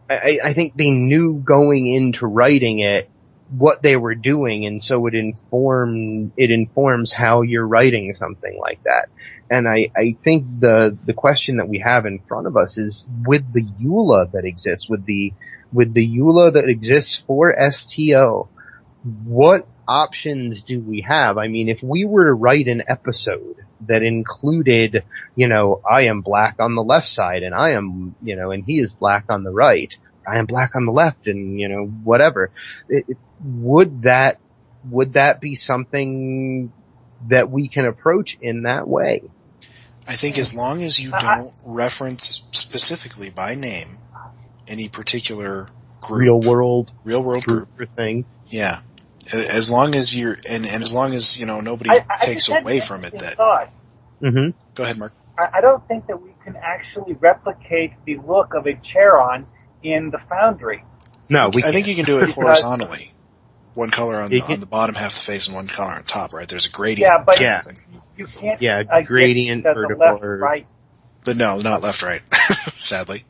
I think they knew going into writing it what they were doing, and so it informs how you're writing something like that. And I think the question that we have in front of us is, with the EULA that exists, with the EULA that exists for STO, what options do we have? I mean, if we were to write an episode that included, I am black on the left side, and I am, and he is black on the right, I am black on the left, and, whatever. Would that be something that we can approach in that way? I think as long as you don't reference specifically by name any particular group. Real world group thing. Yeah. As long as you're, and as long as, nobody takes away from it that. Mm-hmm. Go ahead, Mark. I don't think that we can actually replicate the look of a Charon in the Foundry. No, we can't. I think you can do it horizontally. One color on the bottom half of the face and one color on top, right? There's a gradient. Yeah, but you can't. Yeah, gradient, vertical, left, right. But no, not left, right. Sadly.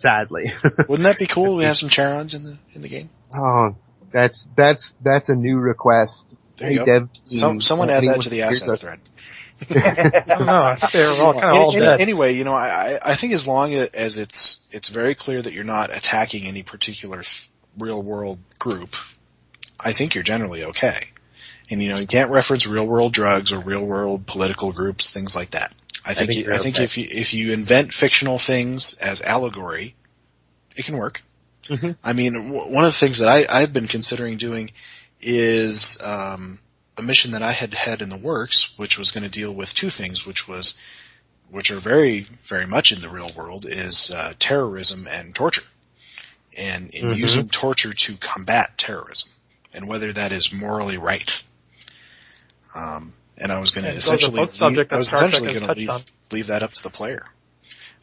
Wouldn't that be cool? We have some Charons in the game. Oh, that's a new request. There you go. Someone add that to the assets thread. I don't know. I think they were all kind of all dead. Anyway, I think as long as it's very clear that you're not attacking any particular real world group, I think you're generally okay. And you can't reference real world drugs or real world political groups, things like that. I think if you invent fictional things as allegory, it can work. Mm-hmm. I mean, one of the things that I've been considering doing is a mission that I had in the works, which was going to deal with two things, which are very, very much in the real world, is terrorism and torture, and in using torture to combat terrorism, and whether that is morally right. And I was going to essentially leave that up to the player.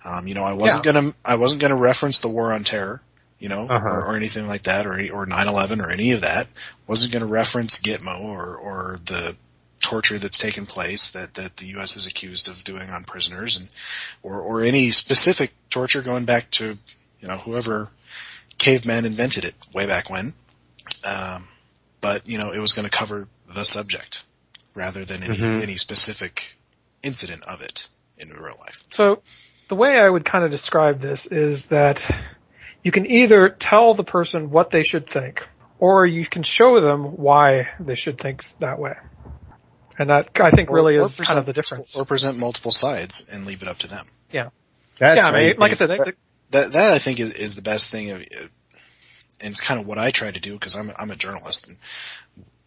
I wasn't going to reference the war on terror, or anything like that, or 9/11 or any of that. Wasn't going to reference Gitmo or the torture that's taken place that the U.S. is accused of doing on prisoners, and or any specific torture going back to whoever caveman invented it way back when. But it was going to cover the subject rather than any specific incident of it in real life. So the way I would kind of describe this is that you can either tell the person what they should think, or you can show them why they should think that way. And that, I think, really is kind of the difference. Or present multiple sides and leave it up to them. Yeah. I mean, like I said, that I think is the best thing, and it's kind of what I try to do, because I'm a journalist, and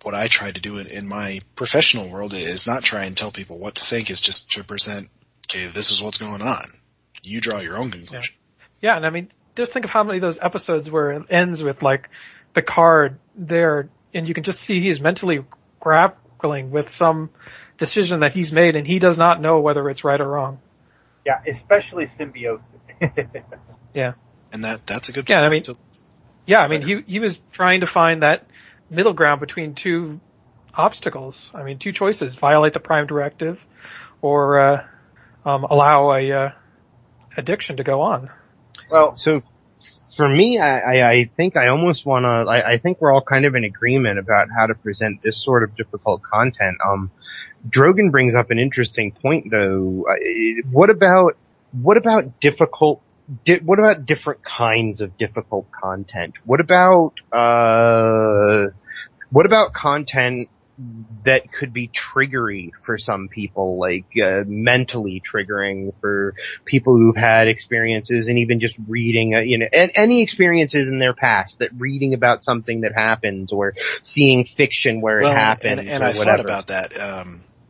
what I try to do in my professional world is not try and tell people what to think, is just to present, okay, this is what's going on. You draw your own conclusion. Yeah, and I mean, just think of how many of those episodes where it ends with like the card there, and you can just see he's mentally grappling with some decision that he's made, and he does not know whether it's right or wrong. Yeah, especially symbiosis. Yeah. And that's a good Yeah, I place mean, he was trying to find that middle ground between two obstacles. I mean, two choices: violate the Prime Directive, or allow a addiction to go on. Well, so for me, I think I almost want to. I think we're all kind of in agreement about how to present this sort of difficult content. Drogon brings up an interesting point, though. What about difficult? What about different kinds of difficult content? What about content that could be triggery for some people, like mentally triggering for people who've had experiences, and even just reading, any experiences in their past, that reading about something that happens or seeing fiction where it happens, and or I whatever. thought about that.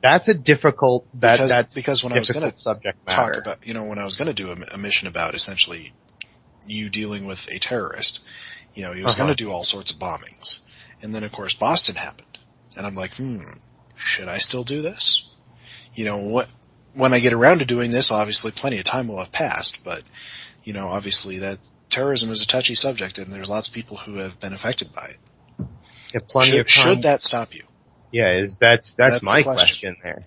That's a difficult because when I was going to subject matter. talk about, when I was going to do a mission about essentially you dealing with a terrorist, he was going to do all sorts of bombings, and then of course Boston happened, and I'm like, should I still do this? When I get around to doing this, obviously plenty of time will have passed, but obviously that terrorism is a touchy subject, and there's lots of people who have been affected by it. Yeah, plenty of time. Should that stop you? Yeah, that's my question there.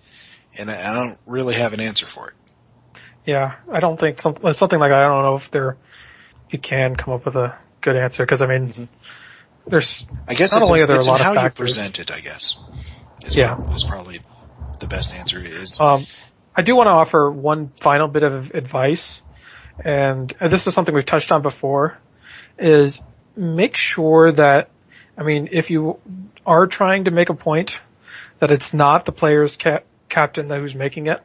And I don't really have an answer for it. Yeah, I don't think something like that. I don't know if you can come up with a good answer, because I mean, there's. I guess not it's only are there a lot of how factors. You present it, I guess. Is probably the best answer. I do want to offer one final bit of advice, and this is something we've touched on before, is make sure that, I mean, if you are trying to make a point, that it's not the player's captain who's making it.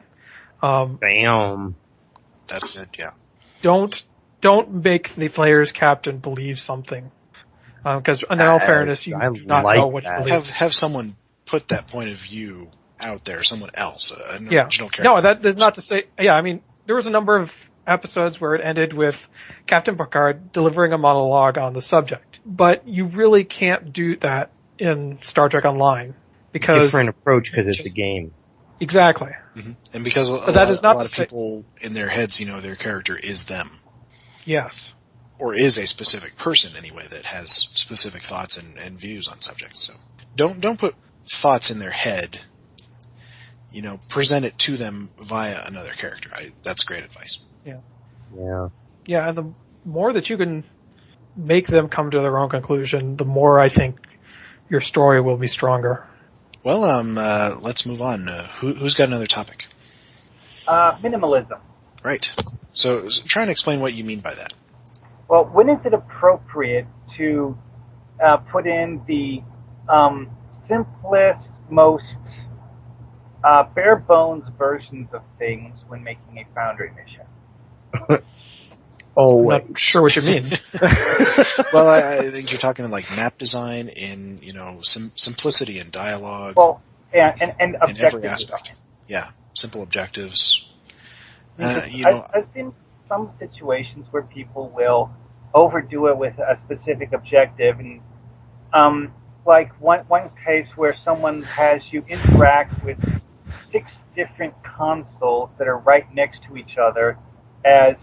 Bam. That's good, yeah. Don't make the player's captain believe something. Because in all fairness, you do not know what to believe. Have someone put that point of view out there, someone else, an original character. No, that is not to say, I mean, there was a number of episodes where it ended with Captain Picard delivering a monologue on the subject. But you really can't do that in Star Trek Online, because different approach, because it's a game. Exactly. Mm-hmm. And because a lot of people in their heads, their character is them. Yes. Or is a specific person anyway that has specific thoughts and views on subjects. So don't put thoughts in their head. Present it to them via another character. That's great advice. Yeah. Yeah. Yeah, and the more that you can make them come to their own conclusion, the more I think your story will be stronger. Well, let's move on. Who's got another topic? Minimalism. Right. So try and explain what you mean by that. Well, when is it appropriate to put in the simplest, most bare bones versions of things when making a Foundry mission? I'm not sure what you mean. Well, I think you're talking like map design in, simplicity and dialogue. Well, and objective every aspect. design. Yeah, simple objectives. I've seen some situations where people will overdo it with a specific objective, and like one case where someone has you interact with 6 different consoles that are right next to each other as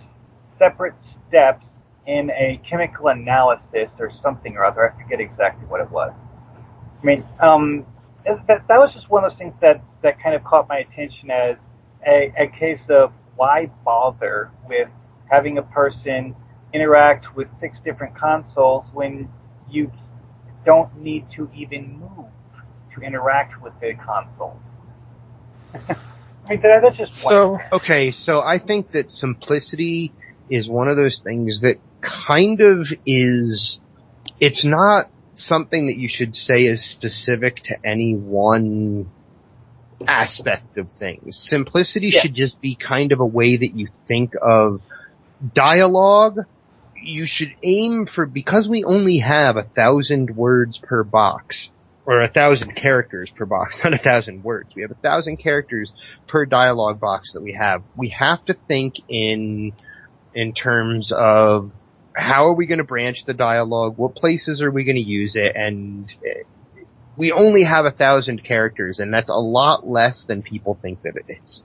separate steps in a chemical analysis or something or other. I forget exactly what it was. I mean, that was just one of those things that kind of caught my attention as a case of why bother with having a person interact with 6 different consoles when you don't need to even move to interact with the console. I mean, that's just one. Okay, so I think that simplicity is one of those things that kind of is, it's not something that you should say is specific to any one aspect of things. Simplicity should just be kind of a way that you think of dialogue. You should aim for, because we only have 1,000 words per box, or 1,000 characters per box, not 1,000 words. We have 1,000 characters per dialogue box that we have. We have to think in terms of how are we going to branch the dialogue, what places are we going to use it, and we only have 1,000 characters, and that's a lot less than people think that it is.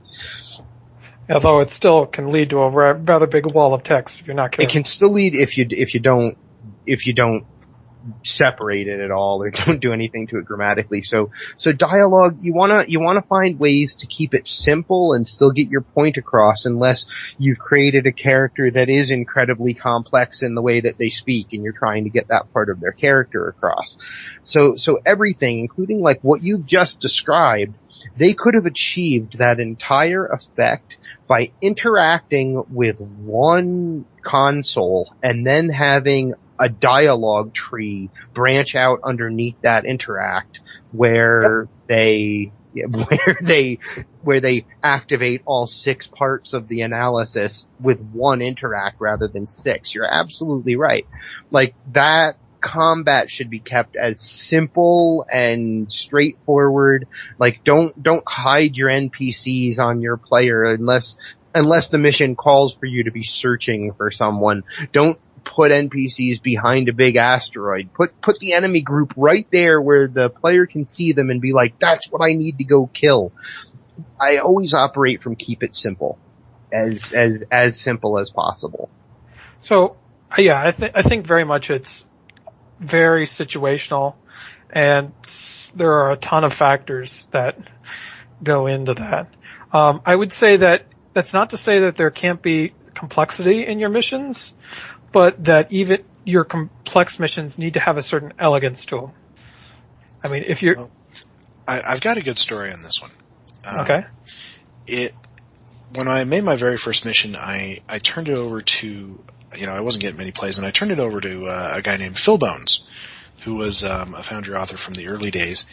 Although it still can lead to a rather big wall of text if you're not careful. It can still lead if you don't separate it at all or don't do anything to it grammatically. So dialogue, you wanna find ways to keep it simple and still get your point across, unless you've created a character that is incredibly complex in the way that they speak and you're trying to get that part of their character across. So everything, including like what you've just described, they could have achieved that entire effect by interacting with one console and then having a dialogue tree branch out underneath that interact where they activate all 6 parts of the analysis with one interact rather than 6. You're absolutely right. Like, that combat should be kept as simple and straightforward. Like, don't hide your NPCs on your player unless the mission calls for you to be searching for someone. Don't put NPCs behind a big asteroid. Put the enemy group right there where the player can see them and be like, that's what I need to go kill. I always operate from keep it simple. As simple as possible. So, yeah, I think very much it's very situational, and there are a ton of factors that go into that. I would say that that's not to say that there can't be complexity in your missions, but that even your complex missions need to have a certain elegance to them. I mean, if you're... Well, I've got a good story on this one. Okay. When I made my very first mission, I turned it over to, I wasn't getting many plays, and I turned it over to a guy named Phil Bones, who was a Foundry author from the early days,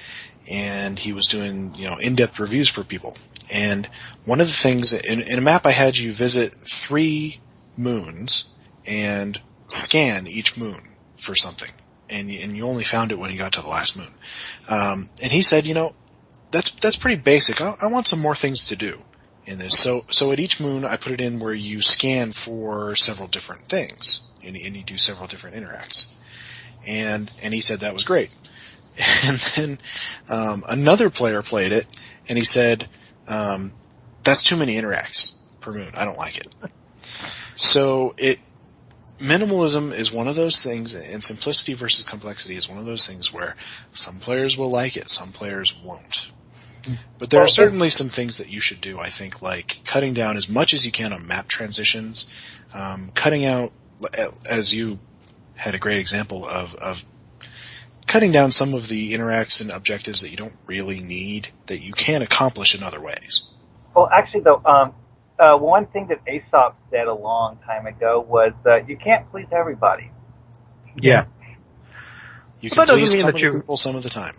and he was doing, in-depth reviews for people. And one of the things, in a map I had you visit 3 moons and scan each moon for something. And you only found it when you got to the last moon. And he said, that's pretty basic. I want some more things to do in this. So at each moon, I put it in where you scan for several different things, and you do several different interacts. And he said that was great. And then, another player played it, and he said, that's too many interacts per moon. I don't like it. So minimalism is one of those things, and simplicity versus complexity is one of those things where some players will like it, some players won't. But there are certainly some things that you should do, I think, like cutting down as much as you can on map transitions, cutting out, as you had a great example of cutting down some of the interacts and objectives that you don't really need, that you can accomplish in other ways. Well, actually, though, one thing that Aesop said a long time ago was you can't please everybody. Yeah. You can please some people some of the time.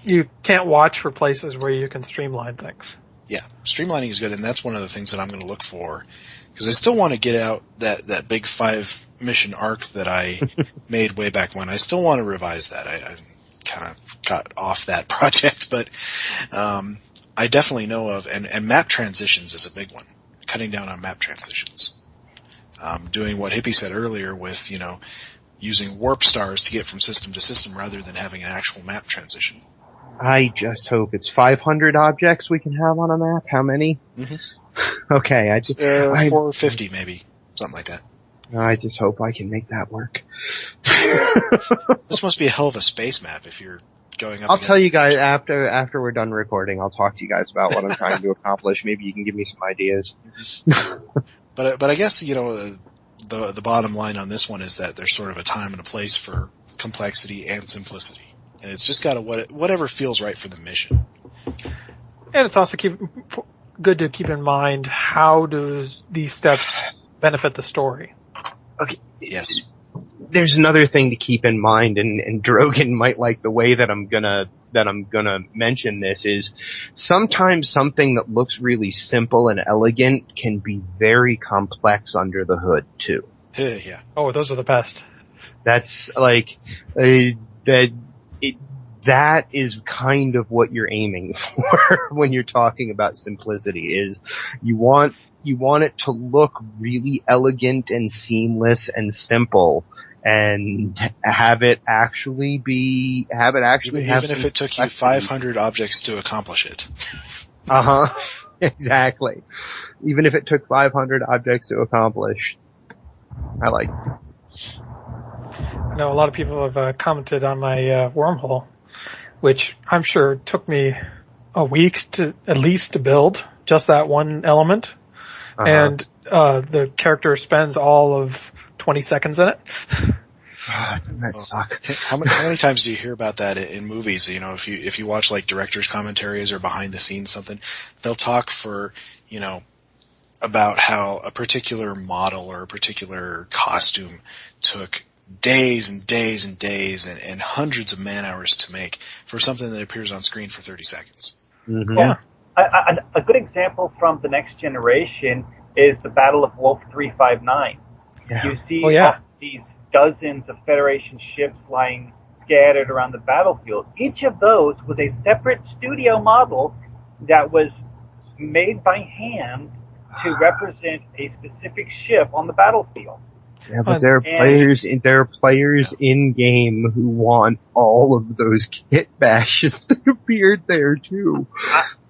You can't watch for places where you can streamline things. Yeah, streamlining is good, and that's one of the things that I'm going to look for, because I still want to get out that big 5-mission arc that I made way back when. I still want to revise that. I kind of got off that project, but I definitely know of, and map transitions is a big one. Cutting down on map transitions. Doing what Hippie said earlier with, using warp stars to get from system to system rather than having an actual map transition. I just hope it's 500 objects we can have on a map. How many? Mm-hmm. Okay, 450 maybe, something like that. I just hope I can make that work. This must be a hell of a space map if you're going up. I'll tell you guys after we're done recording. I'll talk to you guys about what I'm trying to accomplish. Maybe you can give me some ideas. But I guess the bottom line on this one is that there's sort of a time and a place for complexity and simplicity. And it's just got to whatever feels right for the mission. And it's also good to keep in mind, how does these steps benefit the story? Okay. Yes. There's another thing to keep in mind, and Drogan might like the way that I'm gonna mention this, is sometimes something that looks really simple and elegant can be very complex under the hood too. Yeah. Oh, those are the best. That's like that is kind of what you're aiming for when you're talking about simplicity. Is you want it to look really elegant and seamless and simple, and have it actually even if it took you 500 objects to accomplish it. Exactly. Even if it took 500 objects to accomplish. I like it. I know a lot of people have commented on my wormhole, which I'm sure took me a week to at least to build just that one element, and the character spends all of 20 seconds in it. Doesn't that suck? How many times do you hear about that in movies? You know, if you watch like director's commentaries or behind the scenes something, they'll talk for, you know, about how a particular model or a particular costume took days and days and days and hundreds of man hours to make for something that appears on screen for 30 seconds. Mm-hmm. Yeah. A good example from the next generation is the Battle of Wolf 359. Yeah. You see these dozens of Federation ships lying scattered around the battlefield. Each of those was a separate studio model that was made by hand to represent a specific ship on the battlefield. Yeah, but there are players in game who want all of those kit bashes that appeared there too.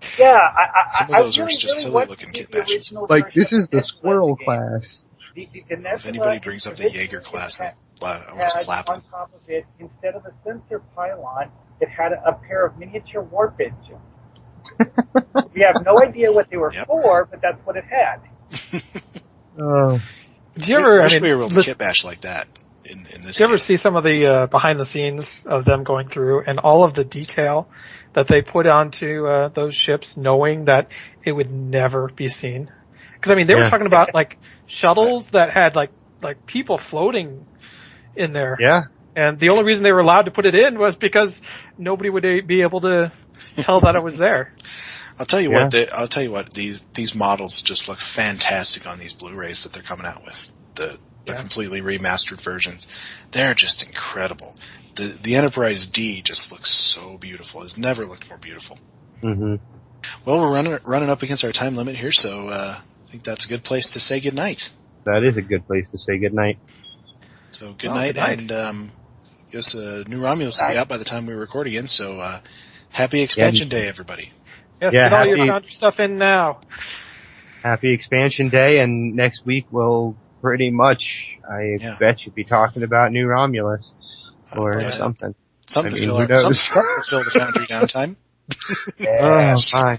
Some of those are just silly looking kit bashes. Like, this is the squirrel class. If anybody brings up the Jaeger class, I want to slap them. On top of it, instead of a sensor pylon, it had a pair of miniature warp engines. We have no idea what they were for, but that's what it had. Do you ever? I wish we were able to kit bash like that in this. Do you ever see some of the behind the scenes of them going through and all of the detail that they put onto those ships, knowing that it would never be seen? Because I mean, they were talking about like shuttles that had like people floating in there. Yeah. And the only reason they were allowed to put it in was because nobody would be able to tell that it was there. I'll tell you what. These models just look fantastic on these Blu-rays that they're coming out with. The completely remastered versions. They're just incredible. The Enterprise D just looks so beautiful. It's never looked more beautiful. Mm-hmm. Well, we're running up against our time limit here, so I think that's a good place to say goodnight. That is a good place to say goodnight. So good night, and I guess New Romulus will be out by the time we record again. So happy Expansion Day, everybody. Yes, get all your Foundry stuff in now. Happy Expansion Day, and next week we'll pretty much, I bet you'll be talking about New Romulus or something. Something to fill the Foundry downtime. Oh, fine.